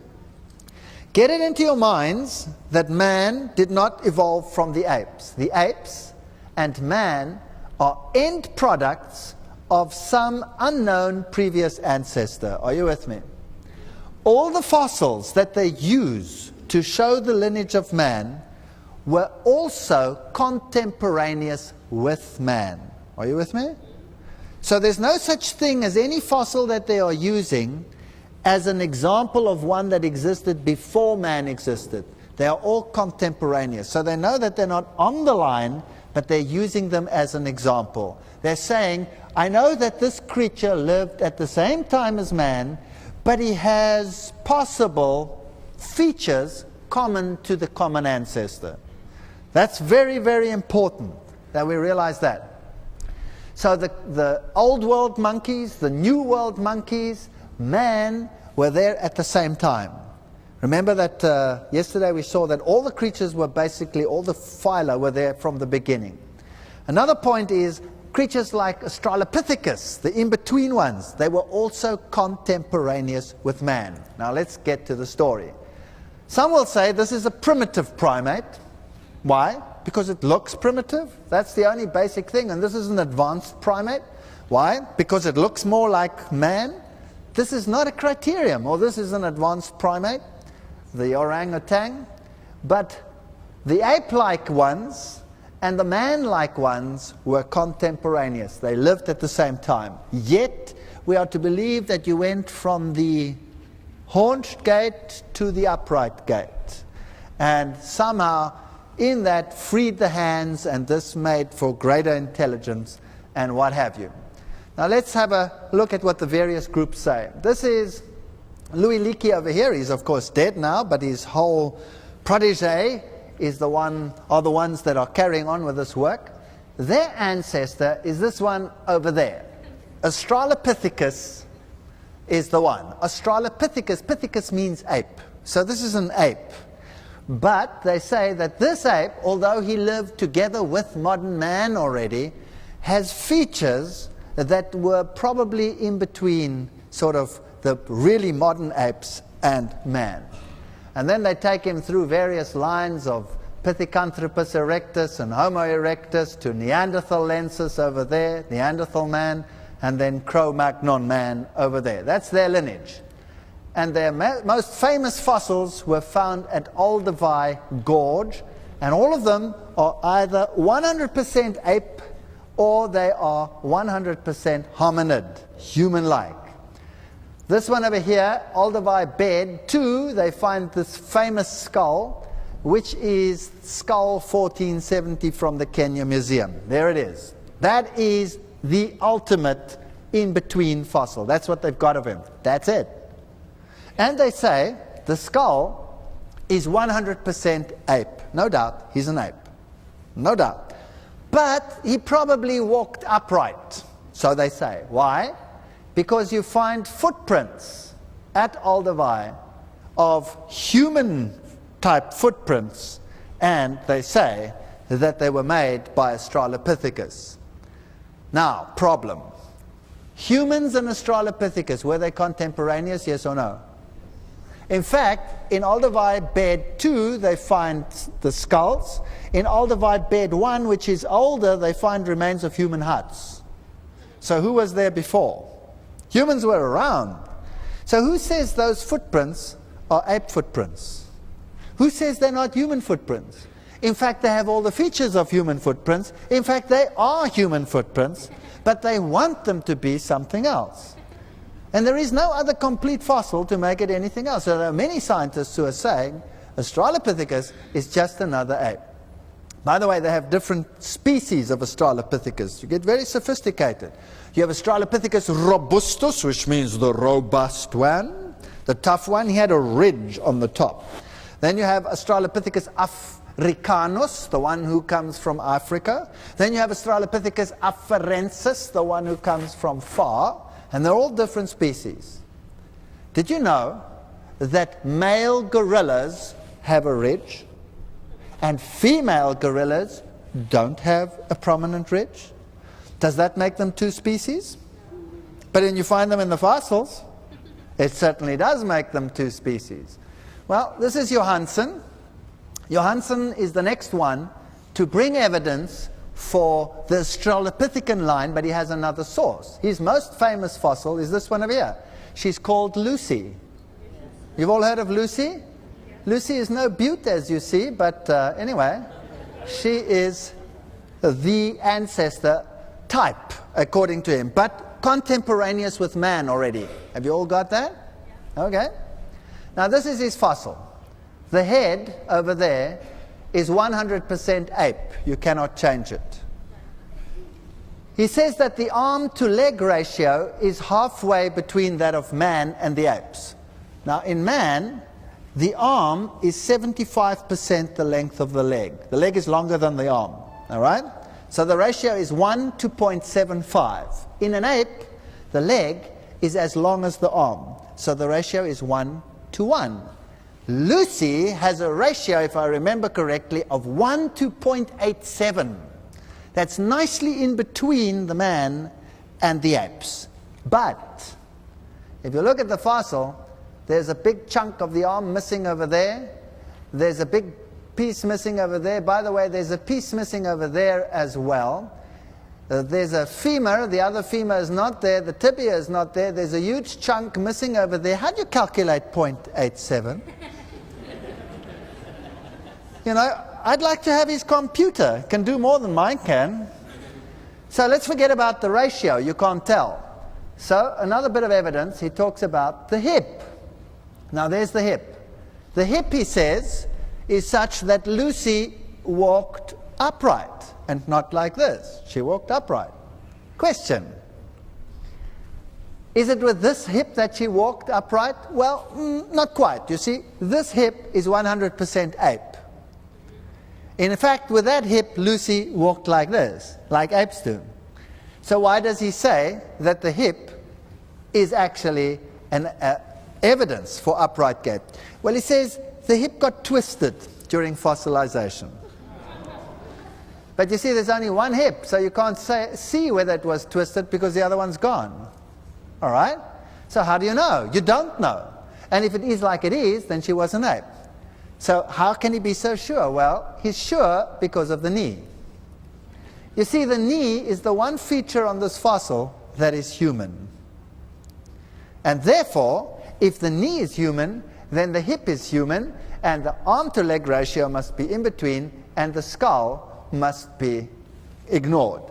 get it into your minds that man did not evolve from the apes. The apes and man are end products of some unknown previous ancestor. Are you with me? All the fossils that they use to show the lineage of man were also contemporaneous with man. Are you with me? So there's no such thing as any fossil that they are using as an example of one that existed before man existed. They are all contemporaneous. So they know that they're not on the line, but they're using them as an example. They're saying, I know that this creature lived at the same time as man, but he has possible features common to the common ancestor. That's very, very important that we realize that. So the old world monkeys, the new world monkeys, man were there at the same time. Remember that yesterday we saw that all the creatures were basically, all the phyla were there from the beginning. Another point is, creatures like Australopithecus, the in-between ones, they were also contemporaneous with man. Now let's get to the story. Some will say this is a primitive primate. Why? Because it looks primitive. That's the only basic thing. And this is an advanced primate. Why? Because it looks more like man. This is not a criterion. Or this is an advanced primate, the orangutan. But the ape-like ones and the man-like ones were contemporaneous. They lived at the same time. Yet, we are to believe that you went from the haunched gait to the upright gait. And somehow, in that, freed the hands, and this made for greater intelligence, and what have you. Now let's have a look at what the various groups say. This is Louis Leakey over here. He's of course dead now, but his whole protege are the ones that are carrying on with this work. Their ancestor is this one over there. Australopithecus is the one. Australopithecus, pithecus means ape. So this is an ape. But they say that this ape, although he lived together with modern man already, has features that were probably in between sort of the really modern apes and man. And then they take him through various lines of Pithecanthropus erectus and Homo erectus to Neanderthalensis over there, Neanderthal man, and then Cro-Magnon man over there. That's their lineage. And their most famous fossils were found at Olduvai Gorge, and all of them are either 100% ape or they are 100% hominid, human-like. This one over here, Olduvai Bed 2, they find this famous skull, which is skull 1470 from the Kenya Museum. There it is. That is the ultimate in-between fossil. That's what they've got of him. That's it. And they say the skull is 100% ape. No doubt, he's an ape. No doubt. But he probably walked upright, so they say. Why? Because you find footprints at Olduvai of human-type footprints, and they say that they were made by Australopithecus. Now, problem. Humans and Australopithecus, were they contemporaneous, yes or no? In fact, in Olduvai Bed 2, they find the skulls. In Olduvai Bed 1, which is older, they find remains of human huts. So who was there before? Humans were around. So who says those footprints are ape footprints? Who says they're not human footprints? In fact, they have all the features of human footprints. In fact, they are human footprints, but they want them to be something else. And there is no other complete fossil to make it anything else. So there are many scientists who are saying Australopithecus is just another ape. By the way, they have different species of Australopithecus. You get very sophisticated. You have Australopithecus robustus, which means the robust one, the tough one. He had a ridge on the top. Then you have Australopithecus africanus, the one who comes from Africa. Then you have Australopithecus afarensis, the one who comes from far. And they're all different species. Did you know that male gorillas have a ridge and female gorillas don't have a prominent ridge? Does that make them two species? But when you find them in the fossils, it certainly does make them two species. Well, this is Johansen. Johansen is the next one to bring evidence for the Australopithecine line, but he has another source. His most famous fossil is this one over here. She's called Lucy. You've all heard of Lucy? Lucy is no beaut, as you see, but anyway, she is the ancestor type, according to him, but contemporaneous with man already. Have you all got that? Okay. Now this is his fossil. The head over there is 100% ape. You cannot change it. He says that the arm to leg ratio is halfway between that of man and the apes. Now in man, the arm is 75% the length of the leg. The leg is longer than the arm. All right? So the ratio is 1 to 0.75. In an ape, the leg is as long as the arm. So the ratio is 1 to 1. Lucy has a ratio, if I remember correctly, of 1 to 0.87. that's nicely in between the man and the apes. But if you look at the fossil, there's a big chunk of the arm missing over there. There's a big piece missing over there. By the way, there's a piece missing over there as well. There's a femur. The other femur is not there. The tibia is not there. There's a huge chunk missing over there. How do you calculate 0.87? You know, I'd like to have his computer. It can do more than mine can. So let's forget about the ratio. You can't tell. So another bit of evidence, he talks about the hip. Now there's the hip. The hip, he says, is such that Lucy walked upright and not like this. She walked upright. Question. Is it with this hip that she walked upright? Well, not quite. You see, this hip is 100% ape. In fact, with that hip, Lucy walked like this, like apes do. So why does he say that the hip is actually an evidence for upright gait? Well, he says the hip got twisted during fossilization. But you see, there's only one hip, so you can't see whether it was twisted because the other one's gone. All right? So how do you know? You don't know. And if it is like it is, then she was an ape. So how can he be so sure? Well, he's sure because of the knee. You see, the knee is the one feature on this fossil that is human. And therefore, if the knee is human, then the hip is human, and the arm-to-leg ratio must be in between, and the skull must be ignored.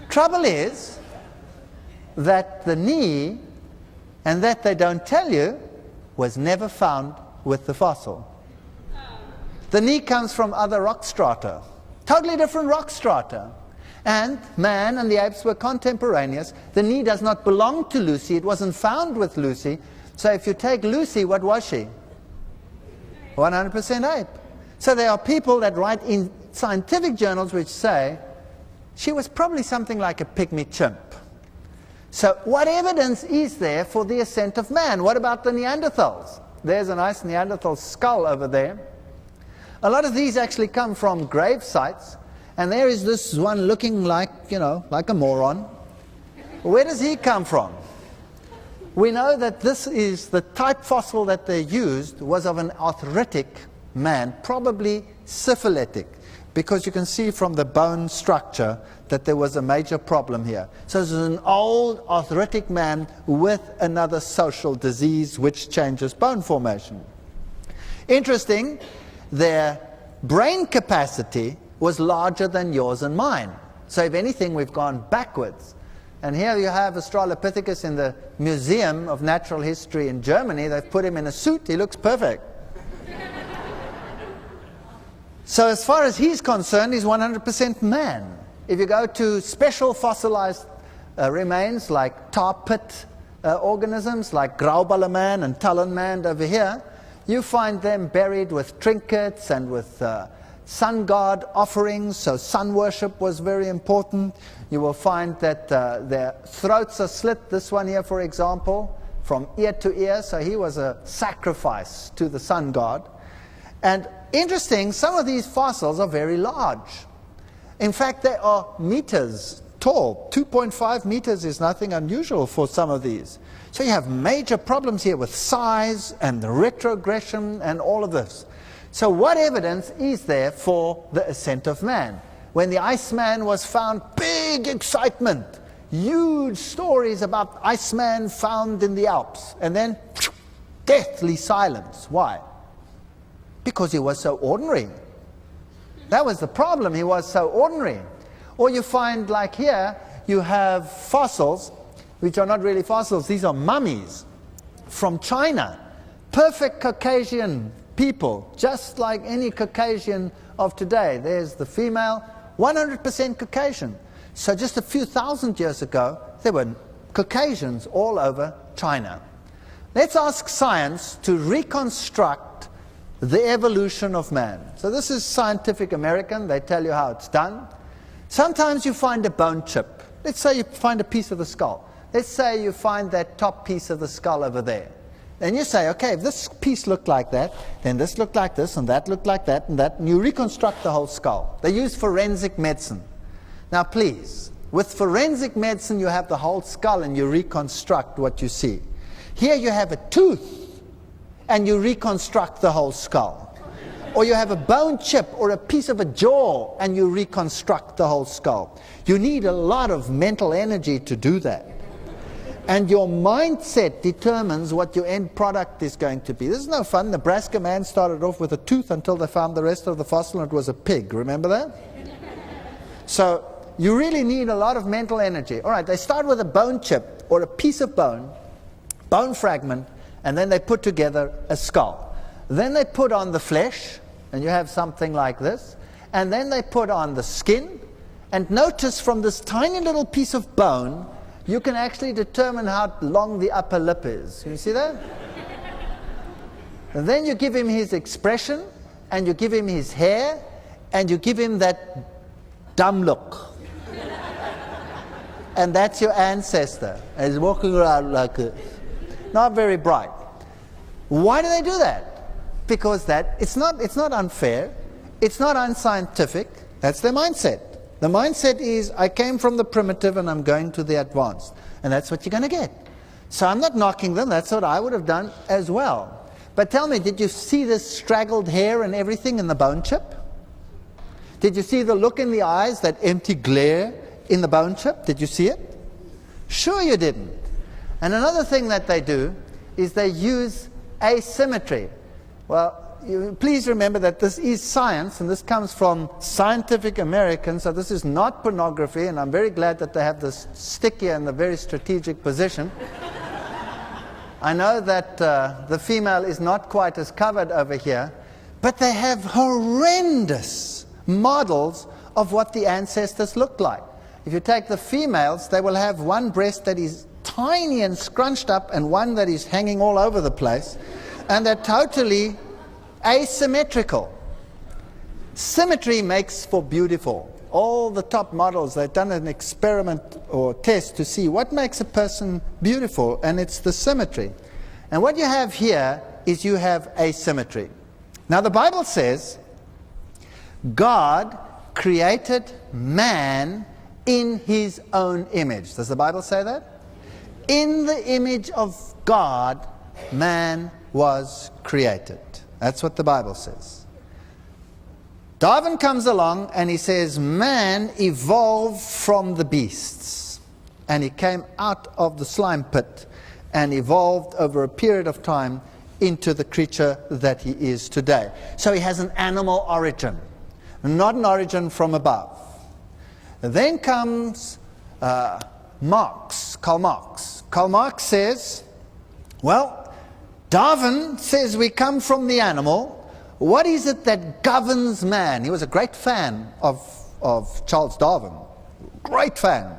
Trouble is that the knee, and that they don't tell you, was never found with the fossil. The knee comes from other rock strata, totally different rock strata. And man and the apes were contemporaneous. The knee does not belong to Lucy. It wasn't found with Lucy. So if you take Lucy, what was she? 100% ape. So there are people that write in scientific journals which say she was probably something like a pygmy chimp. So what evidence is there for the ascent of man? What about the Neanderthals? There's a nice Neanderthal skull over there. A lot of these actually come from grave sites, and there is this one looking like, like a moron. Where does he come from? We know that this is the type fossil that they used was of an arthritic man, probably syphilitic, because you can see from the bone structure that there was a major problem here. So this is an old arthritic man with another social disease which changes bone formation. Interesting. Their brain capacity was larger than yours and mine. So if anything, we've gone backwards. And here you have Australopithecus in the Museum of Natural History in Germany. They've put him in a suit. He looks perfect. So as far as he's concerned, he's 100% man. If you go to special fossilized remains like tar pit organisms like Grauballer man and Talon man over here, you find them buried with trinkets and with sun god offerings, so sun worship was very important. You will find that their throats are slit, this one here for example, from ear to ear, so he was a sacrifice to the sun god. And interesting, some of these fossils are very large. In fact, they are meters tall. 2.5 meters is nothing unusual for some of these. So you have major problems here with size and the retrogression and all of this. So what evidence is there for the ascent of man? When the Iceman was found, big excitement, huge stories about Iceman found in the Alps, and then deathly silence. Why? Because he was so ordinary. That was the problem, he was so ordinary. Or you find, like here, you have fossils, which are not really fossils, these are mummies from China. Perfect Caucasian people, just like any Caucasian of today. There's the female, 100% Caucasian. So just a few thousand years ago, there were Caucasians all over China. Let's ask science to reconstruct the evolution of man. So this is Scientific American, they tell you how it's done. Sometimes you find a bone chip. Let's say you find a piece of the skull. Let's say you find that top piece of the skull over there. Then you say, okay, if this piece looked like that, then this looked like this, and that looked like that, and that, and you reconstruct the whole skull. They use forensic medicine. Now please, with forensic medicine you have the whole skull and you reconstruct what you see. Here you have a tooth and you reconstruct the whole skull. Or you have a bone chip or a piece of a jaw and you reconstruct the whole skull. You need a lot of mental energy to do that. And your mindset determines what your end product is going to be. This is no fun. Nebraska man started off with a tooth until they found the rest of the fossil and it was a pig. Remember that? So you really need a lot of mental energy. All right, they start with a bone chip or a piece of bone fragment, and then they put together a skull. Then they put on the flesh, and you have something like this. And then they put on the skin. And notice from this tiny little piece of bone, you can actually determine how long the upper lip is. Can you see that? And then you give him his expression, and you give him his hair, and you give him that dumb look. And that's your ancestor. And he's walking around like this. Not very bright. Why do they do that? Because it's not unfair, it's not unscientific, that's their mindset. The mindset is, I came from the primitive and I'm going to the advanced. And that's what you're going to get. So I'm not knocking them, that's what I would have done as well. But tell me, did you see this straggled hair and everything in the bone chip? Did you see the look in the eyes, that empty glare in the bone chip? Did you see it? Sure you didn't. And another thing that they do is they use asymmetry. Well, please remember that this is science, and this comes from Scientific American, so this is not pornography, and I'm very glad that they have this stick here in the very strategic position. I know that the female is not quite as covered over here, but they have horrendous models of what the ancestors looked like. If you take the females, they will have one breast that is tiny and scrunched up and one that is hanging all over the place. And they're totally asymmetrical. Symmetry makes for beautiful. All the top models, they've done an experiment or test to see what makes a person beautiful, and it's the symmetry. And what you have here is you have asymmetry. Now the Bible says God created man in his own image. Does the Bible say that? In the image of God, man was created. That's what the Bible says. Darwin comes along and he says man evolved from the beasts, and he came out of the slime pit and evolved over a period of time into the creature that he is today. So he has an animal origin, not an origin from above. Then comes Marx, Karl Marx. Karl Marx says, well, Darwin says we come from the animal. What is it that governs man? He was a great fan of Charles Darwin. Great fan.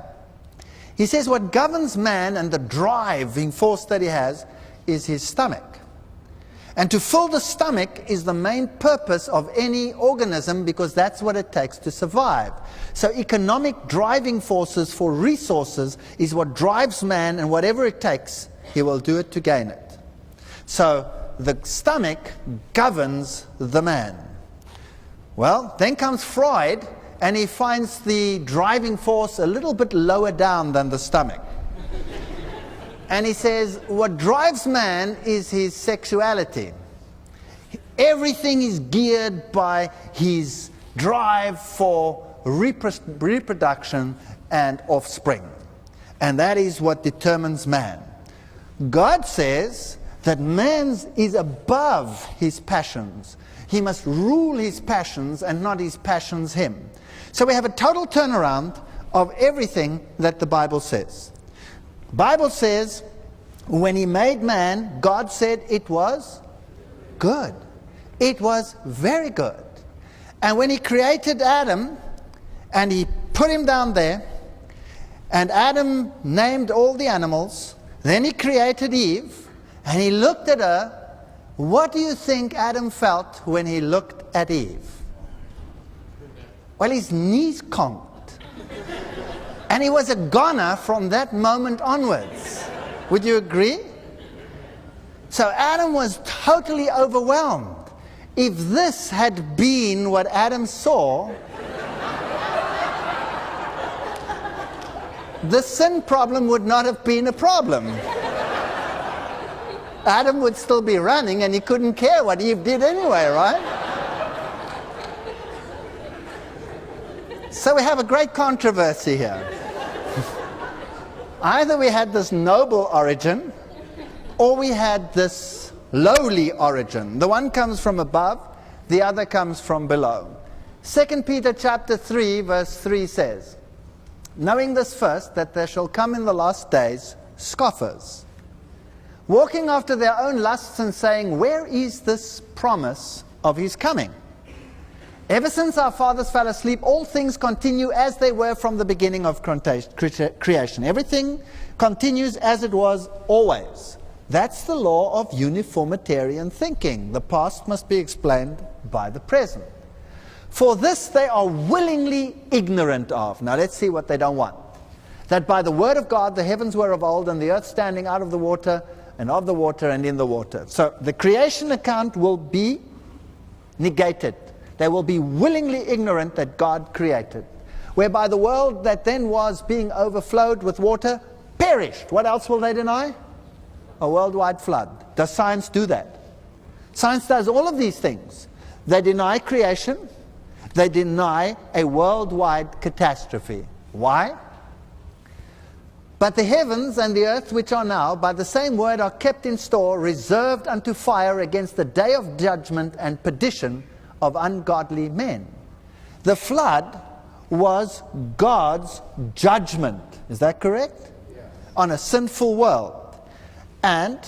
He says what governs man and the driving force that he has is his stomach. And to fill the stomach is the main purpose of any organism, because that's what it takes to survive. So economic driving forces for resources is what drives man, and whatever it takes, he will do it to gain it. So the stomach governs the man. Well, then comes Freud, and he finds the driving force a little bit lower down than the stomach. And he says what drives man is his sexuality. Everything is geared by his drive for reproduction and offspring. And that is what determines man. God says that man is above his passions. He must rule his passions and not his passions him. So we have a total turnaround of everything that the Bible says. The Bible says when he made man, God said it was good. It was very good. And when he created Adam and he put him down there, and Adam named all the animals, then he created Eve, and he looked at her. What do you think Adam felt when he looked at Eve? Well, his knees conked. And he was a goner from that moment onwards. Would you agree? So Adam was totally overwhelmed. If this had been what Adam saw, the sin problem would not have been a problem. Adam would still be running and he couldn't care what Eve did anyway, right? So we have a great controversy here. Either we had this noble origin, or we had this lowly origin. The one comes from above, the other comes from below. 2 Peter chapter 3 verse 3 says, knowing this first, that there shall come in the last days scoffers, walking after their own lusts and saying, where is this promise of his coming? Ever since our fathers fell asleep, all things continue as they were from the beginning of creation. Everything continues as it was always. That's the law of uniformitarian thinking. The past must be explained by the present. For this they are willingly ignorant of. Now let's see what they don't want. That by the word of God the heavens were of old, and the earth standing out of the water, and of the water, and in the water. So the creation account will be negated. They will be willingly ignorant that God created. Whereby the world that then was being overflowed with water perished. What else will they deny? A worldwide flood. Does science do that? Science does all of these things. They deny creation. They deny a worldwide catastrophe. Why? But the heavens and the earth which are now, by the same word, are kept in store, reserved unto fire against the day of judgment and perdition of ungodly men. The flood was God's judgment. Is that correct? Yes. On a sinful world. And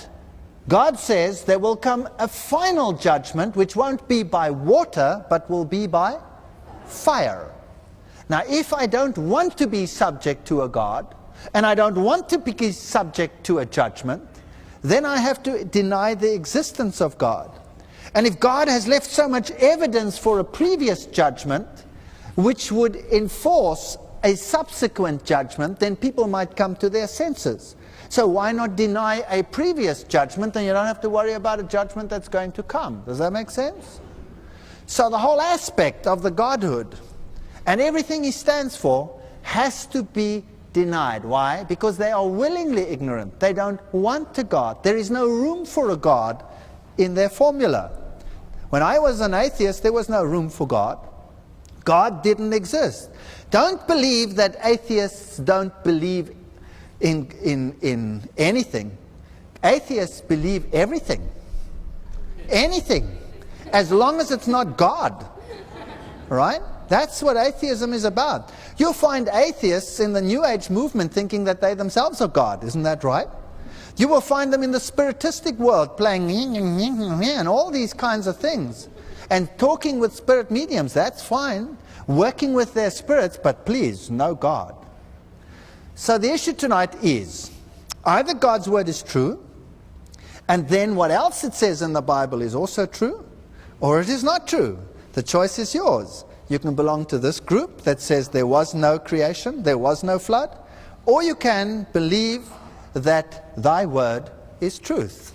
God says there will come a final judgment which won't be by water, but will be by fire. Now, if I don't want to be subject to a God, and I don't want to be subject to a judgment, then I have to deny the existence of God. And if God has left so much evidence for a previous judgment, which would enforce a subsequent judgment, then people might come to their senses. So why not deny a previous judgment, and you don't have to worry about a judgment that's going to come? Does that make sense? So the whole aspect of the Godhood and everything he stands for has to be denied. Why? Because they are willingly ignorant. They don't want a God. There is no room for a God in their formula. When I was an atheist, there was no room for God. God didn't exist. Don't believe that atheists don't believe in anything. Atheists believe everything. Anything. As long as it's not God. Right? That's what atheism is about. You'll find atheists in the New Age movement thinking that they themselves are God. Isn't that right? You will find them in the spiritistic world playing and all these kinds of things. And talking with spirit mediums, that's fine. Working with their spirits, but please, no God. So the issue tonight is, either God's word is true, and then what else it says in the Bible is also true, or it is not true. The choice is yours. You can belong to this group that says there was no creation, there was no flood, or you can believe that thy word is truth.